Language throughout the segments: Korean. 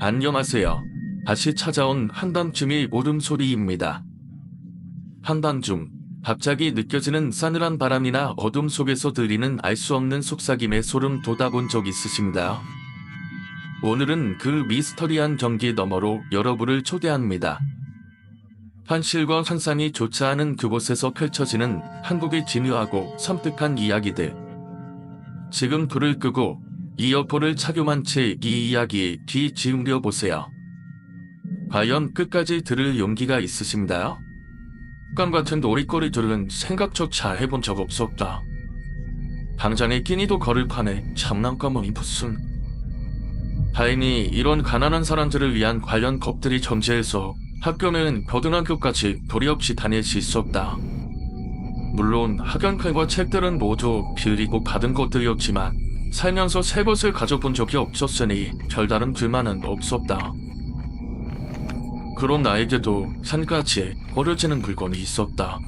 안녕하세요. 다시 찾아온 한밤중의 울음소리입니다. 한밤중, 갑자기 느껴지는 싸늘한 바람이나 어둠 속에서 들리는 알 수 없는 속삭임에 소름 돋아본 적 있으신가요? 오늘은 그 미스터리한 경기 너머로 여러분을 초대합니다. 현실과 환상이 좋지 않은 그곳에서 펼쳐지는 한국의 기묘하고 섬뜩한 이야기들. 지금 불을 끄고 이어폰을 착용한 채 이 이야기에 귀 기울여 보세요. 과연 끝까지 들을 용기가 있으신가요? 깡 같은 놀이거리들은 생각조차 해본 적 없었다. 당장에 끼니도 거를 파네. 장난감은 무슨. 다행히 이런 가난한 사람들을 위한 관련 것들이 존재해서 학교는 고등학교까지 도리 없이 다닐 수 있었다. 물론 학연칼과 책들은 모두 빌리고 받은 것들이었지만 살면서 새 것을 가져본 적이 없었으니 별다른 불만은 없었다. 그런 나에게도 한 가지 버려지는 물건이 있었다.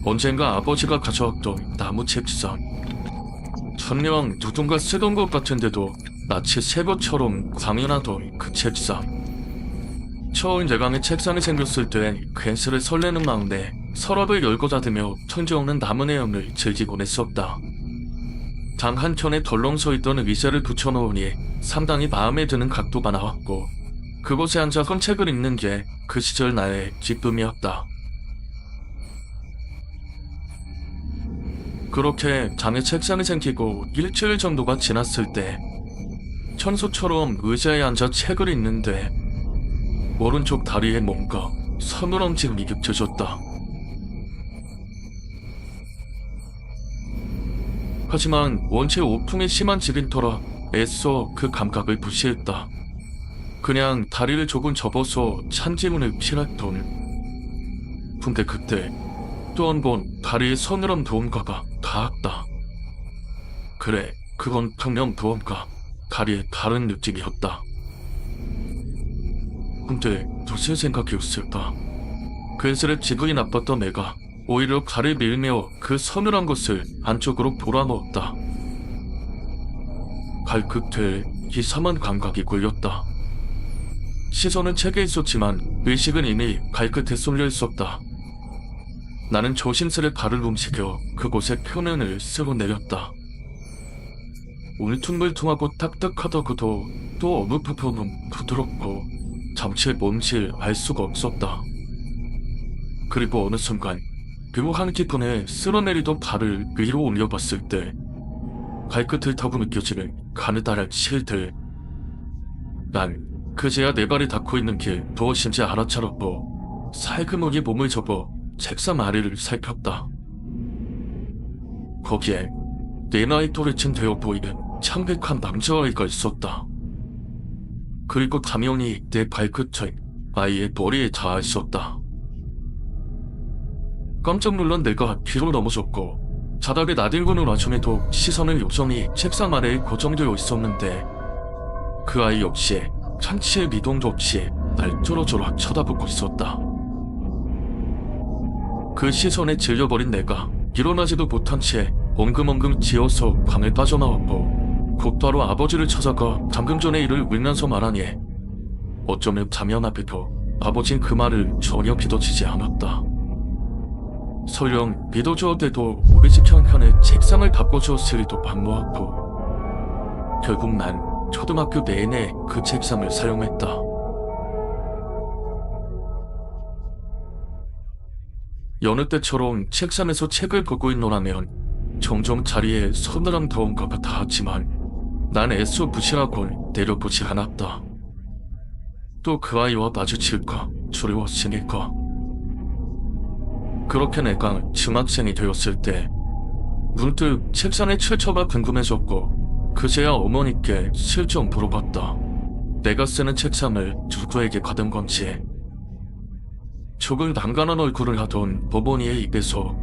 언젠가 아버지가 가져왔던 나무 책상. 전령 누군가 쓰던 것 같은데도 마치 새 것처럼 당연하던 그 책상. 처음 내가 책상이 생겼을 때 괜스레 설레는 마음에 서랍을 열고 닫으며 천지없는 나무 내용을 즐기곤 했었다. 장 한켠에 덜렁 서있던 의자를 붙여놓으니 상당히 마음에 드는 각도가 나왔고 그곳에 앉아 헌책을 읽는 게 그 시절 나의 기쁨이었다. 그렇게 장에 책상이 생기고 일주일 정도가 지났을 때 천소처럼 의자에 앉아 책을 읽는데 오른쪽 다리에 뭔가 서늘한 짐이 겹쳐졌다. 하지만 원체 오풍이 심한 집인터라 애써 그 감각을 무시했다. 그냥 다리를 조금 접어서 찬지문을 피했던. 근데 그때 또 한 번 다리에 서늘한 무언가가 닿았다. 그래, 그건 분명 무언가 다리에 다른 느낌이었다. 근데 무슨 생각이었을까? 괜스레 기분이 나빴던 내가 오히려 발을 밀며 그 서늘한 것을 안쪽으로 몰아넣었다. 발끝에 이상한 감각이 걸렸다. 시선은 책에 있었지만 의식은 이미 발끝에 쏠려 있었다. 나는 조심스레 발을 움직여 그곳에 표면을 쓸어내렸다. 울퉁불퉁하고 딱딱하다고도 또 어느 부분은 부드럽고 잠시 뭔지 알 수가 없었다. 그리고 어느 순간 묘한 기분에 쓸어내리던 발을 위로 올려봤을 때 발끝을 타고 느껴지는 가느다란 실들. 난 그제야 내 발이 닿고 있는 게 무엇인지 알아차렸고 살그머니 몸을 접어 책상 아래를 살폈다. 거기에 내 나이 또래쯤 되어 보이는 창백한 남자아이가 있었다. 그리고 당연히 내 발끝은 아이의 머리에 닿아 있었다. 깜짝 놀란 내가 뒤로 넘어졌고 바닥에 나들고는 와중에도 시선을 여전히 책상 아래에 고정되어 있었는데 그 아이 역시 한치의 미동도 없이 날 쫄아쫄아 쳐다보고 있었다. 그 시선에 질려버린 내가 일어나지도 못한 채 엉금엉금 기어서 방을 빠져나왔고 곧바로 아버지를 찾아가 방금 전의 일을 울면서 말하니 어쩌면 자면 앞에도 아버진 그 말을 전혀 믿어지지 않았다. 설령 믿어주어대도 우리 집 형편에 책상을 바꿔주었을 리도 반모하고 결국 난 초등학교 내내 그 책상을 사용했다. 여느 때처럼 책상에서 책을 보고 있노라면 종종 자리에 서늘한 더운가가 닿았지만 난 애써 무시하곤 내려보지 않았다. 또 그 아이와 마주칠까 두려웠으니까. 그렇게 내가 중학생이 되었을 때 문득 책상의 출처가 궁금해졌고 그제야 어머니께 슬쩍 물어봤다. 내가 쓰는 책상을 누구에게 받은 건지. 조금 난간한 얼굴을 하던 어머니의 입에서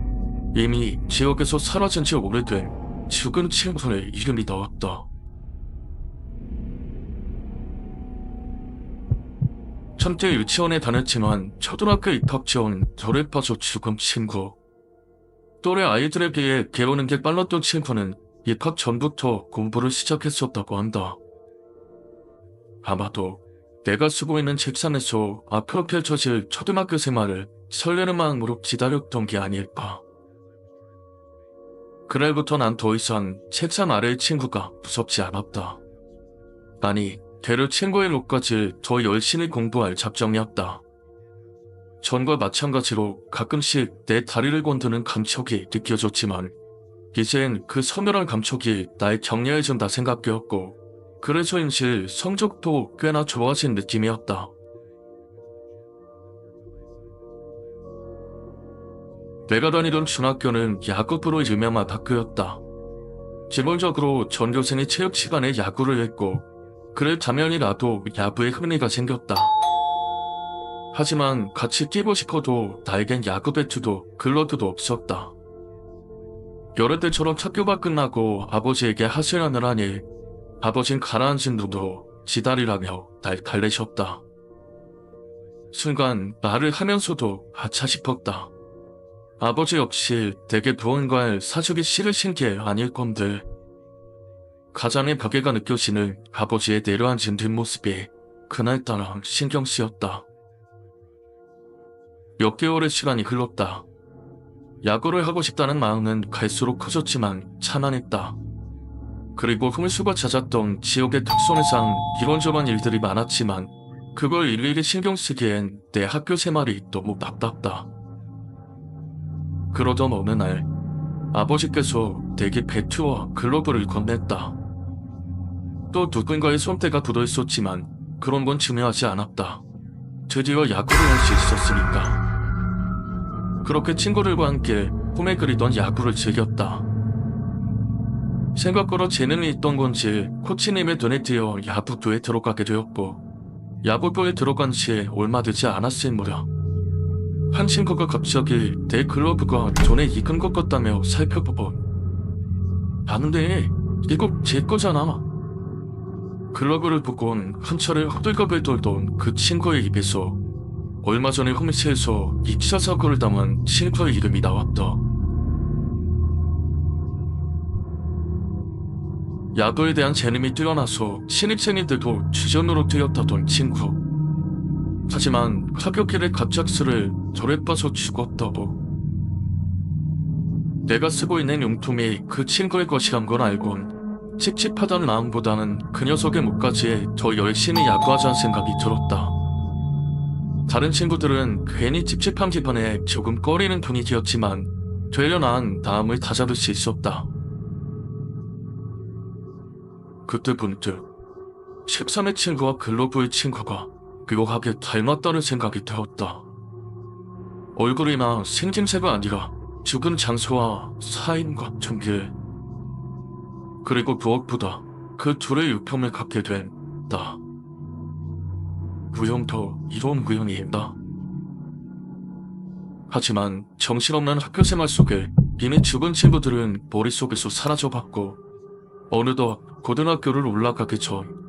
이미 지역에서 사라진 지 오래된 죽은 친구의 이름이 나왔다. 한때 유치원에 다녔지만 초등학교 입학 전 절에 빠져 죽은 친구. 또래 아이들에 비해 배우는 게 빨랐던 친구는 입학 전부터 공부를 시작했었다고 한다. 아마도 내가 쓰고 있는 책상에서 앞으로 펼쳐질 초등학교 생활을 설레는 마음으로 기다렸던 게 아닐까. 그날부터 난 더 이상 책상 아래의 친구가 무섭지 않았다. 아니, 되려 친구의 록까지 더 열심히 공부할 작정이었다. 전과 마찬가지로 가끔씩 내 다리를 건드는 감촉이 느껴졌지만 이젠 그 서늘한 감촉이 날 격려해준다 생각되었고, 그래서인지 성적도 꽤나 좋아진 느낌이었다. 내가 다니던 중학교는 야구부로 유명한 학교였다. 기본적으로 전교생이 체육 시간에 야구를 했고, 그래 당연히 나도 야구에 흥미가 생겼다. 하지만 같이 뛰고 싶어도 나에겐 야구 배트도 글러브도 없었다. 여러 때처럼 학교가 끝나고 아버지에게 하소연을 하니 아버진 가라앉은 눈으로 기다리라며 날 달래셨다. 순간 말을 하면서도 아차 싶었다. 아버지 역시 내게 무언가를 사주기 싫으신 게 아닐 건데. 가장의 벽에가 느껴지는 아버지의 내려앉은 뒷모습이 그날따라 신경 쓰였다. 몇 개월의 시간이 흘렀다. 야구를 하고 싶다는 마음은 갈수록 커졌지만 찬란했다. 그리고 흠수가 잦았던 지역의 특성상 이런저런 일들이 많았지만 그걸 일일이 신경 쓰기엔 내 학교 생활이 너무 답답다. 그러던 어느 날 아버지께서 내게 배트와 글러브를 건넸다. 또 누군가의 손때가 묻어있었지만 그런 건 중요하지 않았다. 드디어 야구를 할 수 있었으니까. 그렇게 친구들과 함께 꿈에 그리던 야구를 즐겼다. 생각보다 재능이 있던 건지 코치님의 눈에 띄어 야구부에 들어가게 되었고, 야구부에 들어간 지 얼마 되지 않았을 무렵 한 친구가 갑자기 내 글러브가 돈에 익은 것 같다며 살펴보곤, 아는데 이거 제 거잖아. 글러브를 보곤 한 차례 호들갑을 떨던 그 친구의 입에서 얼마 전에 홈리스에서 2차 사고를 당한 친구의 이름이 나왔다. 야구에 대한 재능이 뛰어나서 신입생인데도 주전으로 뛰었다던 친구. 하지만 가볍게 갑작스레 절에 빠져 죽었다고. 내가 쓰고 있는 용품이 그 친구의 것이란 걸 알곤 찝찝하다는 마음보다는 그 녀석의 목까지 더 열심히 야구하자는 생각이 들었다. 다른 친구들은 괜히 찝찝한 기분에 조금 꺼리는 분위기였지만 되려 난 마음을 다잡을 수 있었다. 그때 문득 13의 친구와 글로브의 친구가 묘하게 닮았다는 생각이 들었다. 얼굴이나 생김새가 아니라 죽은 장소와 사인 같은 게. 그리고 무엇보다 그 둘의 유품을 갖게 된 나. 무용도 이런 무용이 있다. 하지만 정신없는 학교생활 속에 이미 죽은 친구들은 머릿속에서 사라져봤고, 어느덧 고등학교를 올라가기 전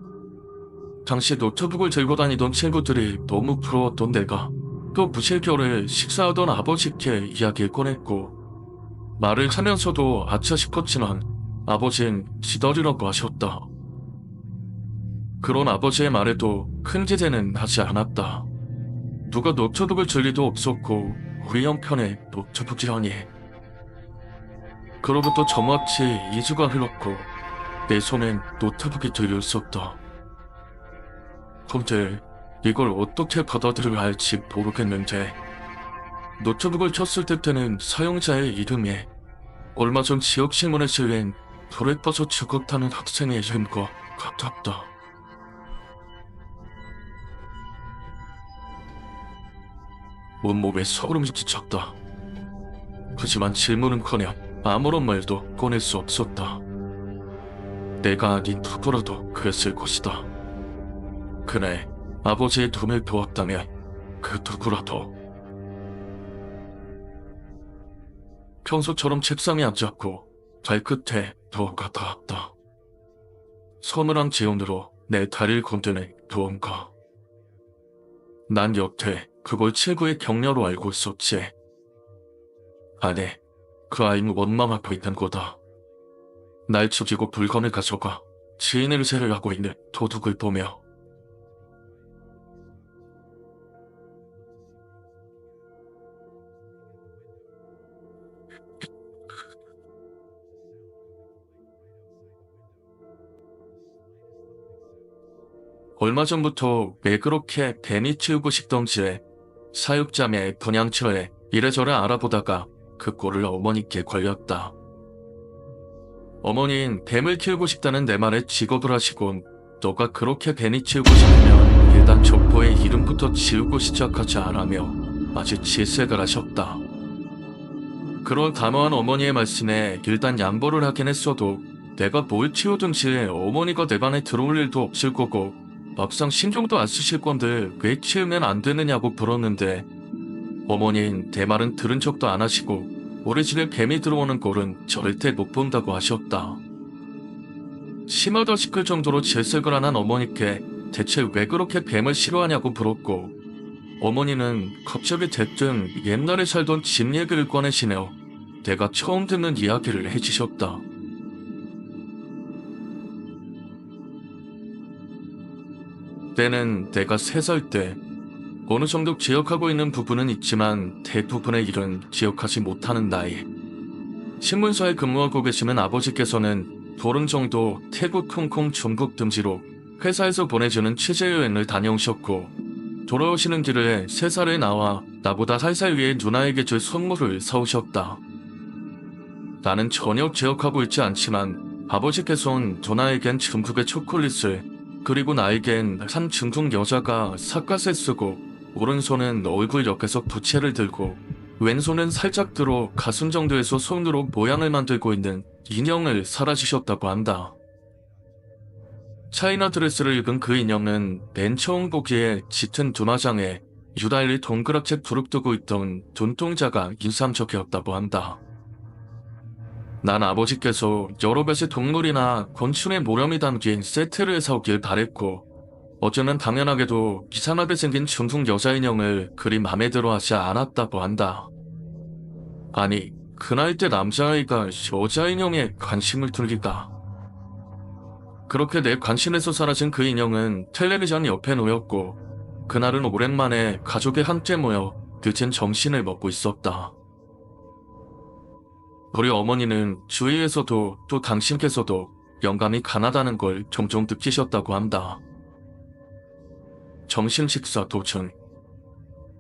당시 노트북을 들고 다니던 친구들이 너무 부러웠던 내가 또 무실결에 식사하던 아버지께 이야기를 꺼냈고, 말을 하면서도 아차 싶었지만 아버진 기다리라고 하셨다. 그런 아버지의 말에도 큰 기대는 하지 않았다. 누가 노트북을 줄 리도 없었고 우리 형편에 노트북이라니. 그로부터 저마치 2주가 흘렀고 내 손엔 노트북이 들려있었다. 근데 이걸 어떻게 받아들여야 할지 모르겠는데, 노트북을 켰을 때는 사용자의 이름이 얼마 전 지역신문에 실린 불에 빠져 죽었다는 학생의 이름과 같았다. 온몸에 소름이 끼쳤다. 하지만 질문은커녕 아무런 말도 꺼낼 수 없었다. 내가 아닌 누구라도 그랬을 것이다. 그래, 아버지의 눈을 보았다면 그 누구라도. 평소처럼 책상에 앉았고 발끝에 누워가 닿았다. 서늘한 지온으로 내 다리를 건드는 무언가. 난 여태 그걸 친구의 격려로 알고 있었지. 아니, 그 아이는 원망하고 있는 거다. 날 죽이고 물건을 가져가 지인을 세를 하고 있는 도둑을 보며 얼마 전부터 왜 그렇게 뱀이 치우고 싶던지 사육자매 분양처에 이래저래 알아보다가 그 꼴을 어머니께 걸렸다. 어머니는 뱀을 키우고 싶다는 내 말에 직업을 하시고 너가 그렇게 뱀이 치우고 싶으면 일단 족보에 이름부터 지우고 시작하지 않으며 아주 질색을 하셨다. 그런 단호한 어머니의 말씀에 일단 양보를 하긴 했어도 내가 뭘 치우든지 어머니가 내 반에 들어올 일도 없을 거고 막상 신경도 안 쓰실 건데 왜 치우면 안 되느냐고 물었는데 어머니는 내 말은 들은 척도 안 하시고 우리 집에 뱀이 들어오는 꼴은 절대 못 본다고 하셨다. 심하다 싶을 정도로 질색을 안 한 어머니께 대체 왜 그렇게 뱀을 싫어하냐고 물었고 어머니는 갑자기 대뜸 옛날에 살던 집 얘기를 꺼내시며 내가 처음 듣는 이야기를 해주셨다. 때는 내가 3살 때 어느 정도 기억하고 있는 부분은 있지만 대부분의 일은 기억하지 못하는 나이. 신문사에 근무하고 계시는 아버지께서는 보름 정도 태국, 홍콩, 중국 등지로 회사에서 보내주는 취재여행을 다녀오셨고 돌아오시는 길에 3살에 나와 나보다 4살 위의 누나에게 줄 선물을 사오셨다. 나는 전혀 기억하고 있지 않지만 아버지께서는 누나에겐 중국의 초콜릿을 그리고 나에겐 한 중국 여자가 삿갓에 쓰고 오른손은 얼굴 옆에서 부채를 들고 왼손은 살짝 들어 가슴 정도에서 손으로 모양을 만들고 있는 인형을 사다 주셨다고 한다. 차이나 드레스를 입은 그 인형은 맨 처음 보기에 짙은 두마장에 유달리 동그랗게 부릅뜨고 있던 눈동자가 인상적이었다고 한다. 난 아버지께서 여러 가지 동물이나 곤충의 모렴이 담긴 세트를 사오길 바랬고 어제는 당연하게도 이상하게 생긴 중국 여자 인형을 그리 맘에 들어 하지 않았다고 한다. 아니, 그 나이 때 남자아이가 여자 인형에 관심을 둘리까. 그렇게 내 관심에서 사라진 그 인형은 텔레비전 옆에 놓였고 그날은 오랜만에 가족이 함께 모여 늦은 점심을 먹고 있었다. 우리 어머니는 주위에서도 또 당신께서도 영감이 가나다는 걸 종종 느끼셨다고 한다. 점심 식사 도중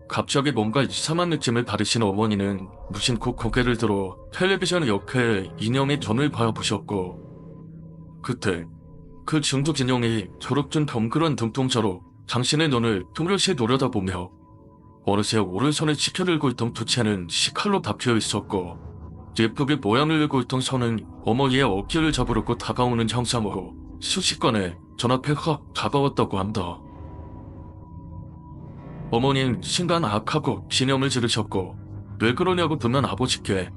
갑자기 뭔가 이상한 느낌을 받으신 어머니는 무심코 고개를 들어 텔레비전 옆에 인형의 눈을 바라보셨고 그때 그 중국 인형이 저렇든 덩그런 눈동자로 당신의 눈을 뚜렷이 노려다보며 어느새 오른손에 치켜들고 있던 부채는 식칼로 박혀 있었고 예쁘게 모양을 내고 있던 손은 어머니의 어깨를 잡으려고 다가오는 형상으로 순식간에 전 앞에 확 다가왔다고 한다. 어머니는 순간 악하고 비명을 지르셨고 왜 그러냐고 묻는 아버지께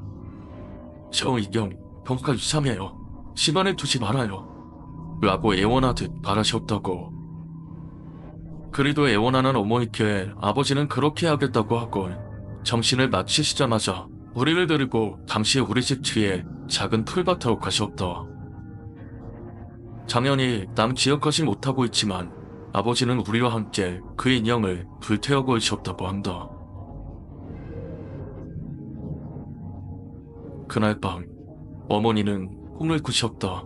저 인형 뭔가 이상해요. 집안에 두지 말아요. 라고 애원하듯 말하셨다고. 그리도 애원하는 어머니께 아버지는 그렇게 하겠다고 하고 정신을 마치시자마자 우리를 데리고 당시 우리 집 뒤에 작은 풀밭으로 가셨다. 당연히 남 기억하지 못하고 있지만 아버지는 우리와 함께 그 인형을 불태워 보이셨다고 한다. 그날 밤 어머니는 꿈을 꾸셨다.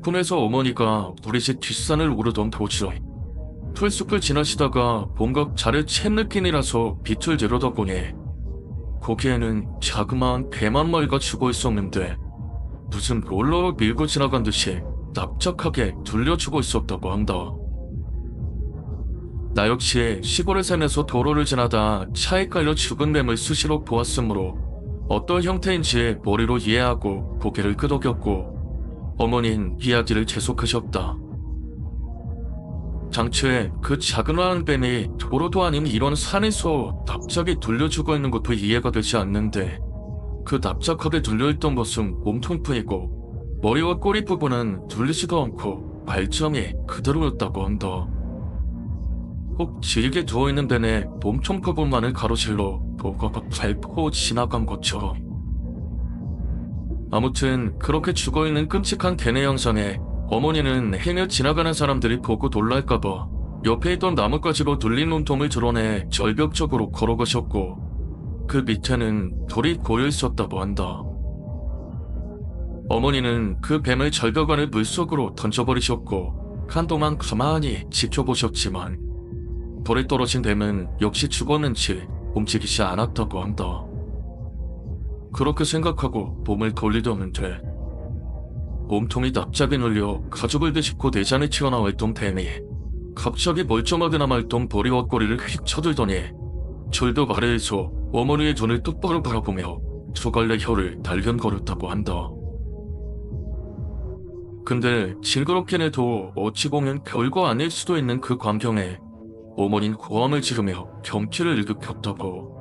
꿈에서 어머니가 우리 집 뒷산을 오르던 도중에 풀숲을 지나시다가 뭔가 자를 챈 느낌이라서 빛을 내려다보니 거기에는 자그마한 뱀 한 마리가 죽어 있었는데 무슨 롤러로 밀고 지나간 듯이 납작하게 둘려주고 있었다고 한다. 나 역시 시골에 살면서 도로를 지나다 차에 깔려 죽은 뱀을 수시로 보았으므로 어떤 형태인지 머리로 이해하고 고개를 끄덕였고 어머니는 이야기를 계속하셨다. 당초에 그 자그마한 뱀이 도로도 아닌 이런 산에서 납작이 둘려 죽어 있는 것도 이해가 되지 않는데 그 납작하게 둘려있던 것은 몸통뿐이고 머리와 꼬리 부분은 둘리지도 않고 발점이 그대로였다고 한다. 혹 질게 누워있는 뱀의 몸통 부분만을 가로질러 뭐가 밟고 지나간 것처럼. 아무튼 그렇게 죽어있는 끔찍한 뱀의 형상에 어머니는 행여 지나가는 사람들이 보고 놀랄까봐 옆에 있던 나뭇가지로 눌린 몸통을 드러내 절벽적으로 걸어가셨고 그 밑에는 돌이 고여 있었다고 한다. 어머니는 그 뱀의 절벽안을 물속으로 던져버리셨고 한동안 가만히 지켜보셨지만 돌에 떨어진 뱀은 역시 죽었는지 움직이지 않았다고 한다. 그렇게 생각하고 몸을 돌리려는데 몸통이 납작이 눌려 가죽을 뒤집고 내장에 튀어나와 있던 뱀이 갑자기 멀쩡하게 남아있던 머리와 꼬리를 휙 쳐들더니 절벽 아래에서 어머니의 눈을 똑바로 바라보며 두 갈래 혀를 날름거렸다고 한다. 근데 징그럽긴 해도 어찌 보면 별거 아닐 수도 있는 그 광경에 어머니는 고함을 지르며 경기를 일으켰다고.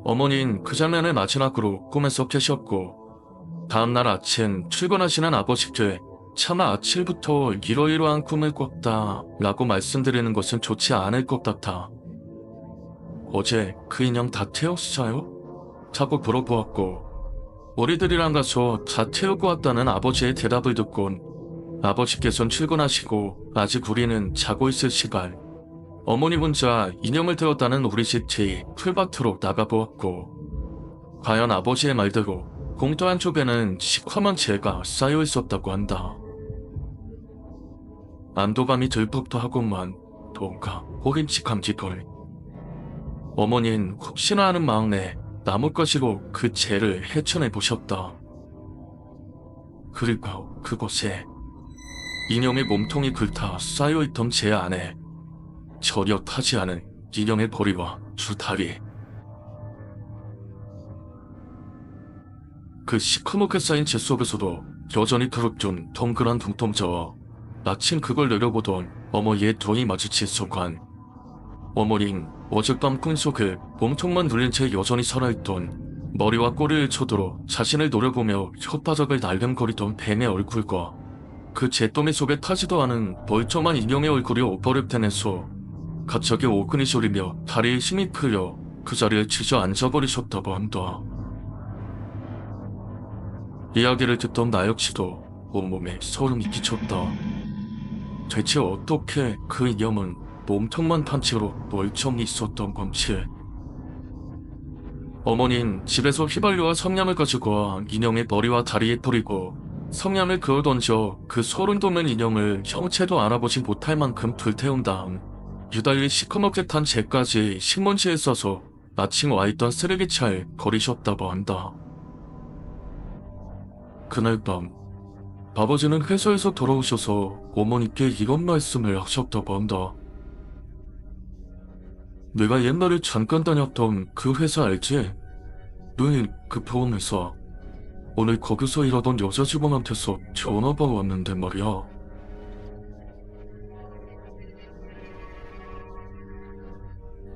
어머니는 그 장면을 마지막으로 꿈에서 깨셨고 다음날 아침 출근하시는 아버지께 차마 아침부터 이러이러한 꿈을 꿨다 라고 말씀드리는 것은 좋지 않을 것 같아 어제 그 인형 다 태웠어요? 자꾸 물어보았고 우리들이랑 가서 다 태우고 왔다는 아버지의 대답을 듣곤 아버지께선 출근하시고 아직 우리는 자고 있을 시간 어머니 혼자 인형을 태웠다는 우리 집 뒤 풀밭으로 나가보았고 과연 아버지의 말대로 공터 한쪽에는 시커먼 재가 쌓여 있었다고 한다. 안도감이 들 법도 하고만 뭔가 호림칙함직걸. 어머니는 혹시나 하는 마음에 나뭇가지로 그 재를 헤쳐내보셨다. 그리고 그곳에 인형의 몸통이 긁다 쌓여있던 재 안에 전혀 타지 않은 인형의 머리와 두 다리, 그 시커멓게 쌓인 재 속에서도 여전히 그릇준 동그란 눈동자와 마침 그걸 내려보던 어머니의 눈이 마주친 순간 어머니는 어젯밤 꿈속에 몸통만 눌린 채 여전히 살아있던 머리와 꼬리를 쳐들어 자신을 노려보며 혓바닥을 날름거리던 뱀의 얼굴과 그 잿더미 속에 타지도 않은 멀쩡한 인형의 얼굴이 오버랩되면서 갑자기 오근이 소리며 다리에 힘이 풀려 그 자리에 주저앉아버리셨다고 한다. 이야기를 듣던 나 역시도 온몸에 소름이 끼쳤다. 대체 어떻게 그 인형은 몸통만 탄 채로 멀쩡히 있었던 건지. 어머니는 집에서 휘발유와 성냥을 가지고 인형의 머리와 다리에 뿌리고 성냥을 그어 던져 그 소름 돋는 인형을 형체도 알아보지 못할 만큼 불태운 다음 유달리 시커멓게 탄 재까지 신문지에 써서 마침 와있던 쓰레기차에 버리셨다고 한다. 그날 밤 아버지는 회사에서 돌아오셔서 어머니께 이런 말씀을 하셨다고 한다. 내가 옛날에 잠깐 다녔던 그 회사 알지? 너희 그 보험회사. 오늘 거기서 일하던 여자 직원한테서 전화가 왔는데 말이야.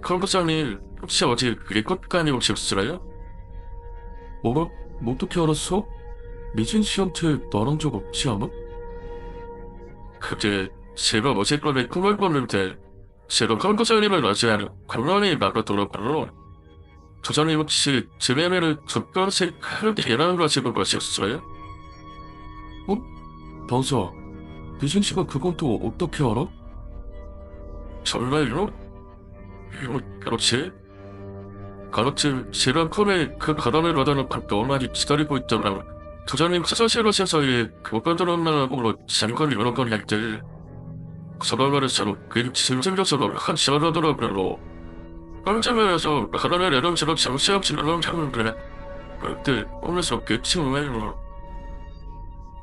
강 부장님 혹시 어제 리컷간이 오셨어요? 뭐가? 어떻게 알았어? 미진 씨한테 말한 적 없지 않아? 그때 제가 어제 밤에 꿈을 꿨는데 제가 강 부장님을 어제 관람이 나가더라고요. 부장님 혹시 지면에는 젓가락색 계란을 가지고 가셨어요? 맞아. 미진 씨가 그건 또 어떻게 알아? 정말요? 그렇지? 그렇지. 제가 꿈에 그 가단을 받아놓고 너무나게 기다리고 있더라. 부장님 화장실 오셔서에 그것과 들어온다고 잠깐 이런 건 할때 서방관에서 그 짐승겨서도 한 시간 하더라고요. 깜짝 놀라서 가단을 내려치러 잠시없이 넘쳤는데 그때 오면서 그 친구예요.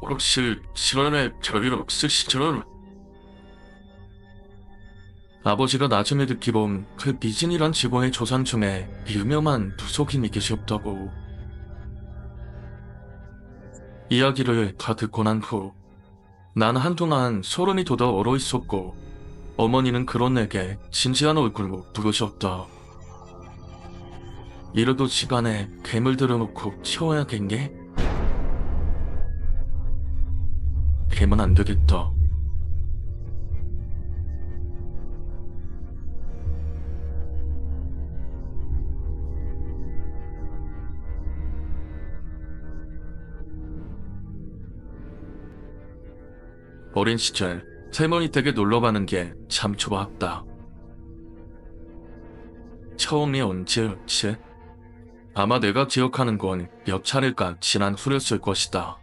혹시 시간에 별일 없으시죠? 아버지가 나중에 듣기 본 그 미진이란 직원의 조상 중에 유명한 누속인이 계셨다고. 이야기를 다 듣고 난 후 난 한동안 소름이 돋아 얼어 있었고 어머니는 그런 내게 진지한 얼굴로 부르셨다. 이래도 집안에 뱀을 들여놓고 치워야겠니? 뱀은 안 되겠다. 어린 시절 할머니 댁에 놀러가는 게 참 좋았다. 처음이 언제였지? 아마 내가 기억하는 건 몇 차례가 지난 후였을 것이다.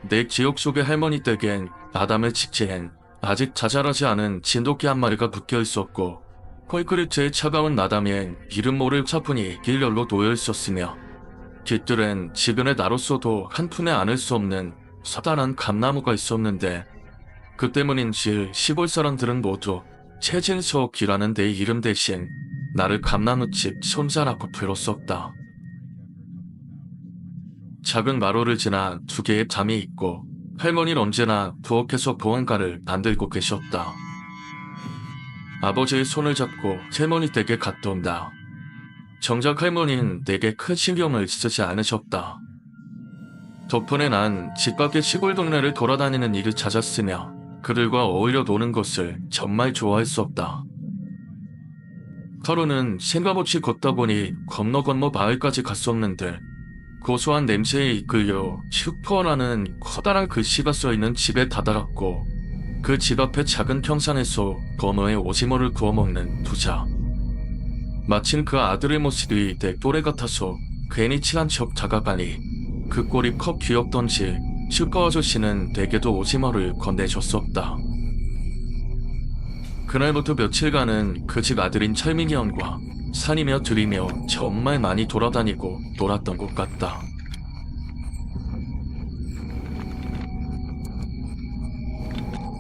내 기억 속의 할머니 댁엔 아담의 직체엔 아직 자잘하지 않은 진돗개 한 마리가 묶여 있었고, 콘크리트의 차가운 나담엔 이름 모를 차분이 일렬로 놓여 있었으며, 깃들엔 지금의 나로서도 한 푼에 안을 수 없는 서단한 감나무가 있었는데, 그 때문인지 시골 사람들은 모두 최진석이라는 내 이름 대신 나를 감나무집 손자라고 불렀었다. 작은 마루를 지나 2개의 담이 있고, 할머니는 언제나 부엌에서 보안가를 만들고 계셨다. 아버지의 손을 잡고 할머니 댁에 갔다 온다. 정작 할머니는 내게 큰 신경을 쓰지 않으셨다. 덕분에 난 집 밖의 시골 동네를 돌아다니는 일을 찾았으며 그들과 어울려 노는 것을 정말 좋아했었다. 하루는 생각없이 걷다 보니 건너 마을까지 갔었는데, 고소한 냄새에 이끌려 슈퍼라는 커다란 글씨가 써있는 집에 다다랐고, 그 집 앞에 작은 평상에서 건어에 오징어를 구워먹는 부자. 마침 그 아들의 모습이 내 또래 같아서 괜히 친한 척 다가가니 그 꼴이 컵 귀엽던지 슈퍼 아저씨는 내게도 오징어를 건네줬었다. 그날부터 며칠간은 그 집 아들인 철민이 형과 산이며 들이며 정말 많이 돌아다니고 놀았던 것 같다.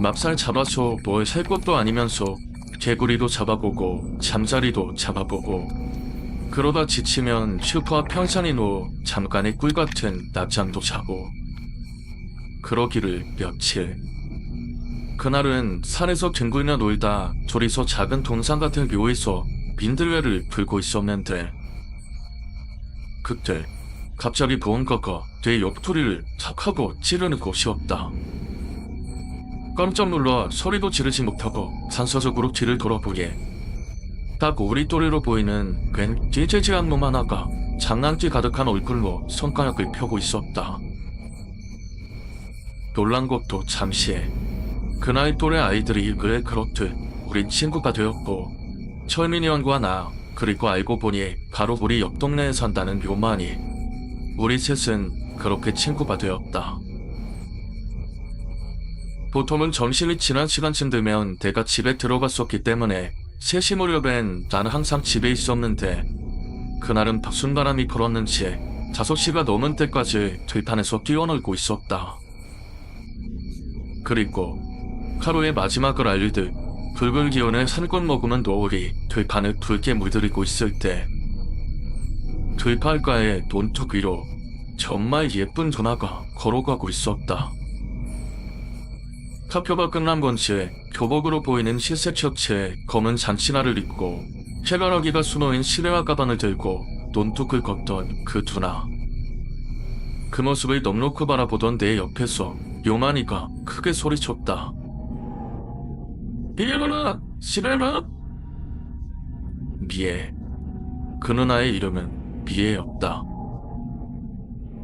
맙살 잡아서 뭘 살 것도 아니면서 개구리도 잡아보고 잠자리도 잡아보고, 그러다 지치면 슈퍼 앞 평상에 누워 잠깐의 꿀같은 낮잠도 자고. 그러기를 며칠. 그날은 산에서 뒹굴며 놀다 둘이서 작은 동상 같은 묘에서 민들레를 불고 있었는데, 그때 갑자기 무언가가 내 옆구리를 탁 하고 찌르는 것이었다. 깜짝 놀라 소리도 지르지 못하고 산서적으로 뒤를 돌아보니 딱 우리 또래로 보이는 괜 찌질찌한 놈 하나가 장난기 가득한 얼굴로 손가락을 펴고 있었다. 놀란 것도 잠시에 그 나이 또래 아이들이 그래 그렇듯 우린 친구가 되었고, 철민이 형과 나, 그리고 알고 보니 바로 우리 옆 동네에 산다는 묘만이, 우리 셋은 그렇게 친구가 되었다. 보통은 점심이 지난 시간쯤 되면 내가 집에 들어갔었기 때문에 3시 무렵엔 나는 항상 집에 있었는데, 그날은 박순바람이 불었는지 5시가 넘은 때까지 들판에서 뛰어놀고 있었다. 그리고 하루의 마지막을 알리듯 붉은 기운의 산꽃 머금은 노을이 들판을 붉게 물들이고 있을 때, 들판가에 논둑 위로 정말 예쁜 누나가 걸어가고 있었다. 학교가 끝난 건지 교복으로 보이는 흰색 셔츠에 검은 잔치나를 입고 해바라기가 수놓인 실내화 가방을 들고 논둑을 걷던 그 누나. 그 모습을 넋놓고 바라보던 내 옆에서 요만이가 크게 소리쳤다. 미애누나! 시래나! 미애. 그 누나의 이름은 미애였다.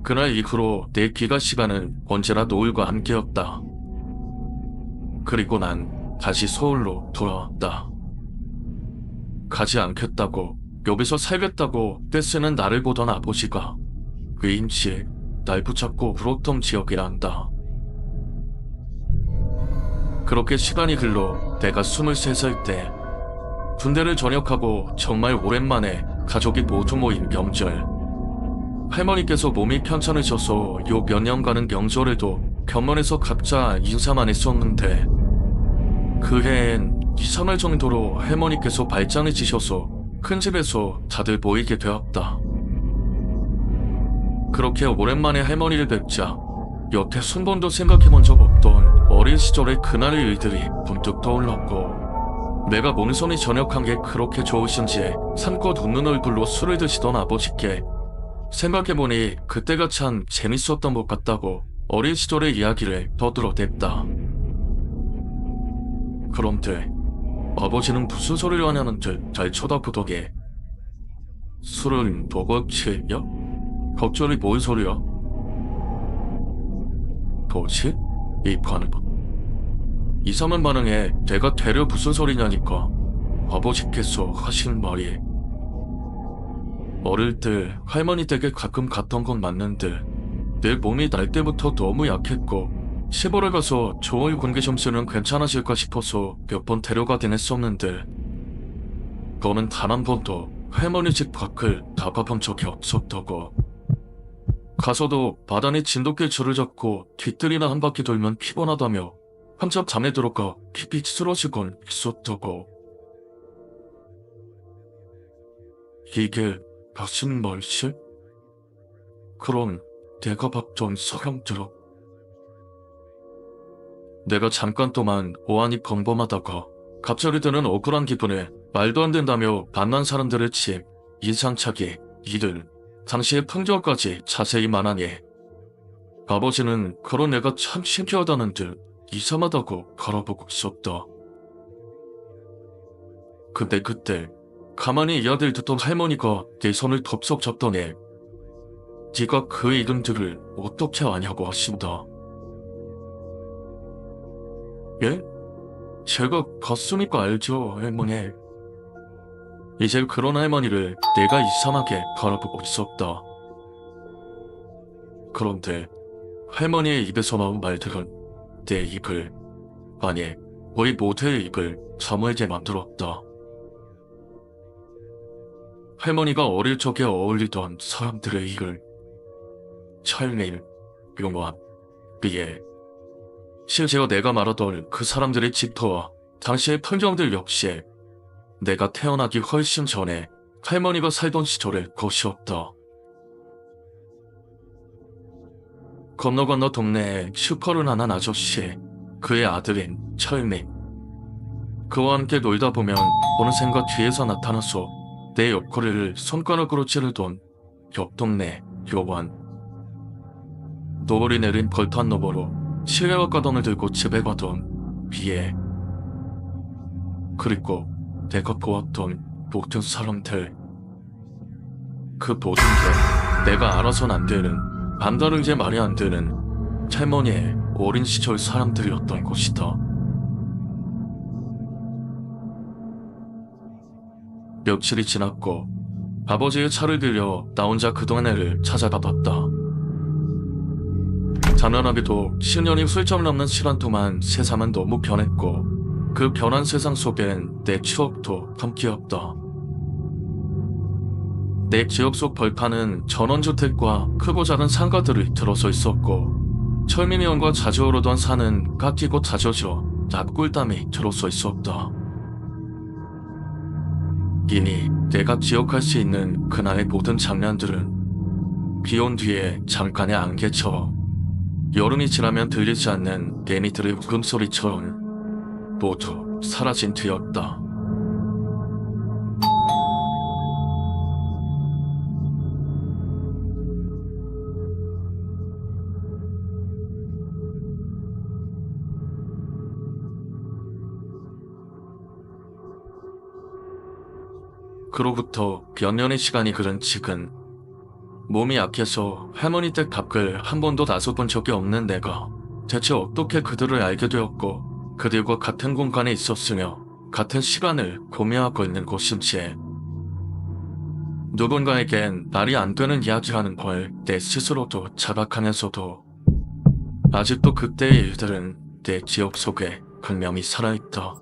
그날 이후로 내 귀가 시간은 언제나 노을과 함께였다. 그리고 난 다시 서울로 돌아왔다. 가지 않겠다고, 여기서 살겠다고 떼쓰는 나를 보던 아버지가 왜인지 날 붙잡고 울었던 기억이 난다. 그렇게 시간이 흘러 내가 23살 때, 군대를 전역하고 정말 오랜만에 가족이 모두 모인 명절. 할머니께서 몸이 편찮으셔서 요 몇 년간은 명절에도 병원에서 각자 인사만 했었는데, 그 해엔 2, 3월 정도로 할머니께서 발장해지셔서 큰 집에서 다들 모이게 되었다. 그렇게 오랜만에 할머니를 뵙자 여태 순번도 생각해본 적 없던 어린 시절의 그날의 일들이 문득 떠올랐고, 내가 몸손이 전역한 게 그렇게 좋으신지 산꽃 웃는 얼굴로 술을 드시던 아버지께 생각해보니 그때가 참 재밌었던 것 같다고 어린 시절의 이야기를 떠들어댔다. 그런데 아버지는 무슨 소리를 하냐는 듯 잘 쳐다보더게 술은 너같이냐? 갑자기 뭔 소리야? 뭐지? 이 반응은 이상한 반응에 내가 대려 무슨 소리냐니까 아버지께서 하신 말이 어릴 때 할머니 댁에 가끔 갔던 건 맞는데 내 몸이 날 때부터 너무 약했고 시골에 가서 좋은 공기 좀 쓰면 괜찮아질까 싶어서 몇 번 데려가긴 했었는데 너는 단 한 번도 할머니 집 밖을 나가본 적이 없었다고. 가서도 마당에 진돗개 줄을 잡고 뒤뜰이나 한 바퀴 돌면 피곤하다며 한참 잠에 들어가 깊이 쓰러지곤 있었다고. 이게 무슨 말이지? 그럼 내가 봤던 사람들은? 내가 잠깐 동안 오한이 범범하다가 갑자기 드는 억울한 기분에 말도 안 된다며 만난 사람들의 집, 이상차기, 일을, 당시의 풍경까지 자세히 말하니 아버지는 그런 애가 참 신기하다는 듯 이상하다고 바라보고 있었다. 근데 그때 가만히 이야기를 듣던 할머니가 내 손을 덥석 잡더니 네가 그 이름들을 어떻게 아냐고 하신다. 예? 제가 봤으니까 알죠, 할머니. 이제 그런 할머니를 내가 이상하게 바라보고 있었다. 그런데 할머니의 입에서 나온 말들은 내 입을, 아니 거의 모두의 입을 사무에게 만들었다. 할머니가 어릴 적에 어울리던 사람들의 이글, 철민, 용환, 비에, 실제로 내가 말하던 그 사람들의 집터와 당시의 풍경들 역시 내가 태어나기 훨씬 전에 할머니가 살던 시절의 것이었다. 건너 동네에 슈퍼를 하는 아저씨, 그의 아들인 철민. 그와 함께 놀다 보면 어느샌가 뒤에서 나타나서 내 옆구리를 손가락으로 찌르던 옆 동네 요원. 노을이 내린 벌판 너머로 실내화 가방을 들고 집에 가던 비에. 그리고 내가 보았던 모든 사람들. 그 모든 게 내가 알아선 안 되는, 남다르게 말이 안 되는 할머니의 어린 시절 사람들이었던 것이다. 며칠이 지났고 아버지의 차를 빌려 나 혼자 그 동네를 찾아가 봤다. 장난하게도 10년이 훌쩍 넘는 시간 동안 세상은 너무 변했고 그 변한 세상 속엔 내 추억도 함께였다. 내 기억 속 벌판은 전원주택과 크고 작은 상가들이 들어서 있었고 철민이 형과 자주 오르던 산은 깎이고 다져져 납골담이 들어서 있었다. 이미 내가 기억할 수 있는 그날의 모든 장면들은 비온 뒤에 잠깐의 안개처럼 여름이 지나면 들리지 않는 개미들의 울음소리처럼 모두 사라진 뒤였다. 그로부터 몇 년의 시간이 흐른 지금 몸이 약해서 할머니 댁 밖을 한 번도 나서본 적이 없는 내가 대체 어떻게 그들을 알게 되었고 그들과 같은 공간에 있었으며 같은 시간을 공유하고 있는 것인지. 누군가에겐 말이 안 되는 이야기라는 걸 내 스스로도 자각하면서도 아직도 그때의 일들은 내 기억 속에 극명히 살아있다.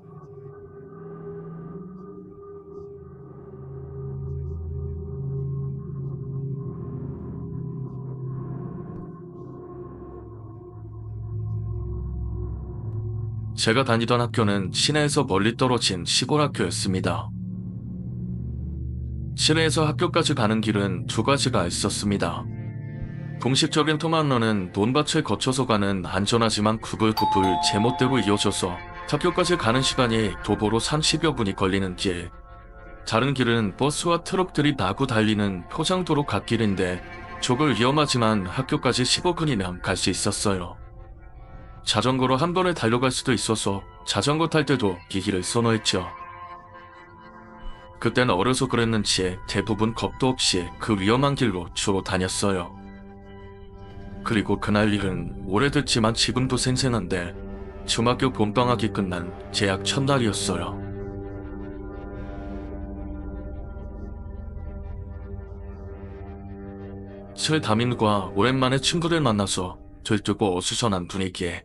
제가 다니던 학교는 시내에서 멀리 떨어진 시골 학교였습니다. 시내에서 학교까지 가는 길은 두 가지가 있었습니다. 공식적인 통학로는 논밭을 거쳐서 가는 안전하지만 구불구불 제멋대로 이어져서 학교까지 가는 시간이 도보로 30여 분이 걸리는 길. 다른 길은 버스와 트럭들이 마구 달리는 포장도로 갓길인데 조금 위험하지만 학교까지 15분이면 갈 수 있었어요. 자전거로 한 번에 달려갈 수도 있어서 자전거 탈 때도 이 길을 선호했죠. 그땐 어려서 그랬는지 대부분 겁도 없이 그 위험한 길로 주로 다녔어요. 그리고 그날 일은 오래됐지만 지금도 생생한데 중학교 봄방학이 끝난 재학 첫날이었어요. 제 담임과 오랜만에 친구들 만나서 들뜨고 어수선한 분위기에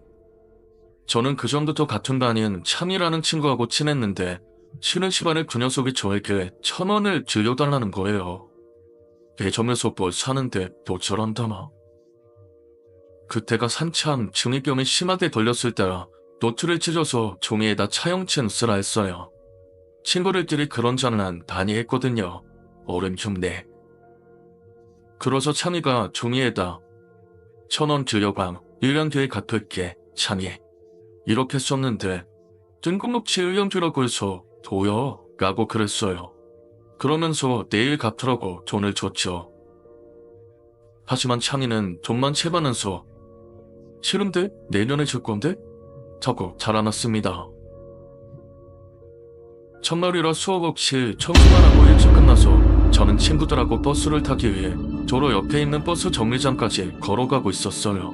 저는 그전부터 같은 반인 참이라는 친구하고 친했는데 쉬는 시간에 그 녀석이 저에게 1,000원을 들려달라는 거예요. 대점에서 뭘 사는데 또 저런다마. 그때가 한참 중이병이 심하게 걸렸을 때라 노트를 찢어서 종이에다 차용증 쓰라 했어요. 친구들끼리 그런 장난 많이 했거든요. 어른 흉내. 그래서 참이가 종이에다 1,000원 들여방 1년 뒤에 갚을게 참이 이렇게 썼는데 뜬금없이 1년 뒤라고 해서 도요? 라고 그랬어요. 그러면서 내일 갚으라고 돈을 줬죠. 하지만 참이는 돈만 채받면서 싫은데? 내년에 줄 건데? 자고 자라났습니다. 첫날이라 수업 없이 청소만 하고 일찍 끝나서 저는 친구들하고 버스를 타기 위해 도로 옆에 있는 버스 정류장까지 걸어가고 있었어요.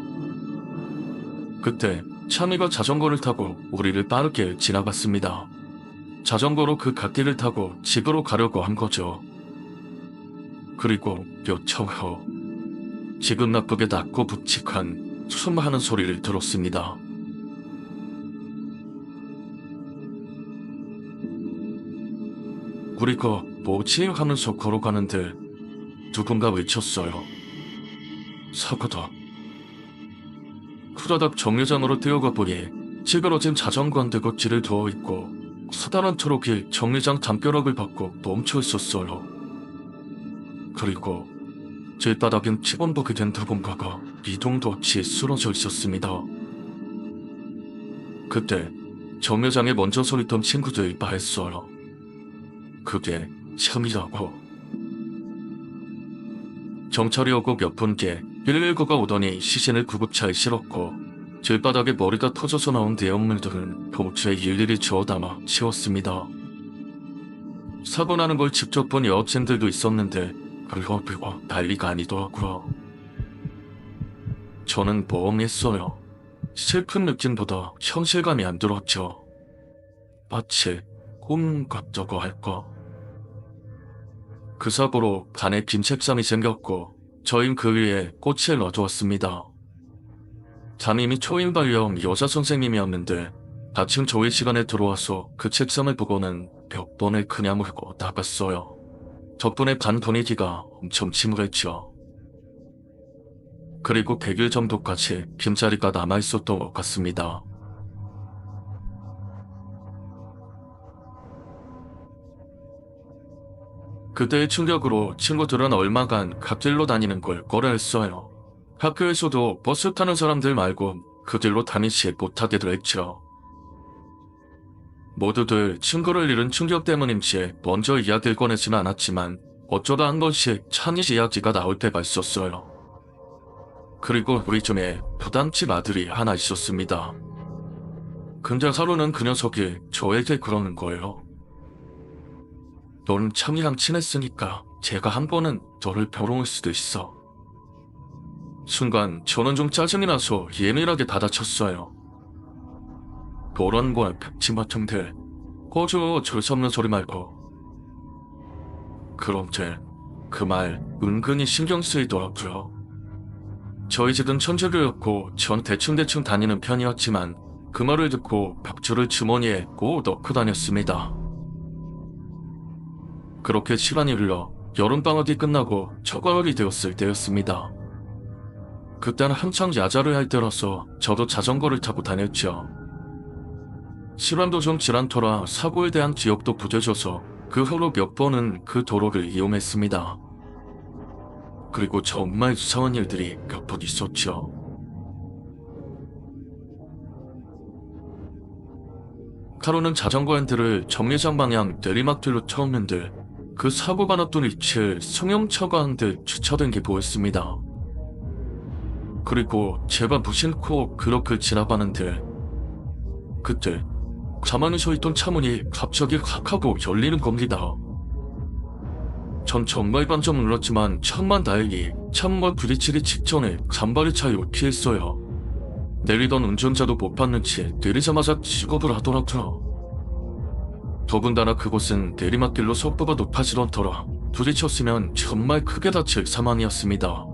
그때 참이가 자전거를 타고 우리를 빠르게 지나갔습니다. 자전거로 그 갓길을 타고 집으로 가려고 한 거죠. 그리고 몇 초 후 기분 나쁘게 낮고 묵직한 숨하는 소리를 들었습니다. 우리가 뭐지? 하면서 걸어가는데 누군가 외쳤어요. 사고다. 후다닥 정류장으로 뛰어가 보니 찌그러진 자전거 한 대가 뒤를 누워있고 커다란 트럭이 정류장 담벼락을 받고 멈춰 있었어요. 그리고 길바닥엔 피범벅이 된 누군가가 이동도 없이 쓰러져 있었습니다. 그때 정류장에 먼저 서 있던 친구들이 말했어요. 그게 참이라고. 경찰이 오고 몇 분 뒤에 119가 오더니 시신을 구급차에 실었고 길바닥에 머리가 터져서 나온 내용물들은 봉투에 일일이 주워 담아 치웠습니다. 사고 나는 걸 직접 본 여학생들도 있었는데 그거 난리가 아니더라고요. 저는 멍했어요. 슬픈 느낌보다 현실감이 안 들었죠. 마치 꿈 같다고 할까. 그 사고로 반에 빈 책상이 생겼고 저희는 그 위에 꽃을 놔두었습니다. 담임이 초임 발령 여자 선생님이었는데 다침 조회 시간에 들어와서 그 책상을 보고는 몇 번을 그냥 울고 나갔어요. 덕분에 반 분위기가 엄청 침울했죠. 그리고 100일 정도까지 빈자리가 남아있었던 것 같습니다. 그때의 충격으로 친구들은 얼마간 갓길로 다니는 걸 꺼려했어요. 학교에서도 버스 타는 사람들 말고 그 길로 다니지 못하게도 했죠. 모두들 친구를 잃은 충격 때문인지 먼저 이야기를 꺼내지는 않았지만 어쩌다 한 번씩 찬이시 이야기가 나올 때가 있었어요. 그리고 우리 중에 부담집 아들이 하나 있었습니다. 근데 하루는 그 녀석이 저에게 그러는 거예요. 넌 참이랑 친했으니까 제가 한 번은 너를 벼롱할 수도 있어. 순간 저는 좀 짜증이 나서 예민하게 받아쳤어요. 그런 걸 백지 같은데 꺼져 절없는 소리 말고. 그런데 그 말 은근히 신경 쓰이더라고요. 저희 집은 천재교였고 전 대충대충 다니는 편이었지만 그 말을 듣고 벽줄을 주머니에 꼭 넣고 다녔습니다. 그렇게 시간이 흘러 여름방학이 끝나고 초가을이 되었을 때였습니다. 그때는 한창 야자를 할 때라서 저도 자전거를 타고 다녔죠. 실험도 좀 지란터라 사고에 대한 기억도 부재져서 그 후로 몇 번은 그 도로를 이용했습니다. 그리고 정말 이상한 일들이 몇 번 있었죠. 하루는 자전거 핸들을 정류장 방향 내리막길로 쳐왔는데 그 사고가 났던 위치에 승용차가 한 대 주차된 게 보였습니다. 그리고 제가 무심코 그렇게 지나가는데 그때 가만히 서 있던 차문이 갑자기 확 하고 열리는 겁니다. 전 정말 깜짝 놀랐지만 천만 다행히 차문과 부딪히기 직전에 잔발의 차에 피했어요. 내리던 운전자도 못 봤는지 내리자마자 직업을 하더라고요. 더군다나 그곳은 내리막길로 속도가 높아지던 터라 부딪혔으면 정말 크게 다칠 상황이었습니다.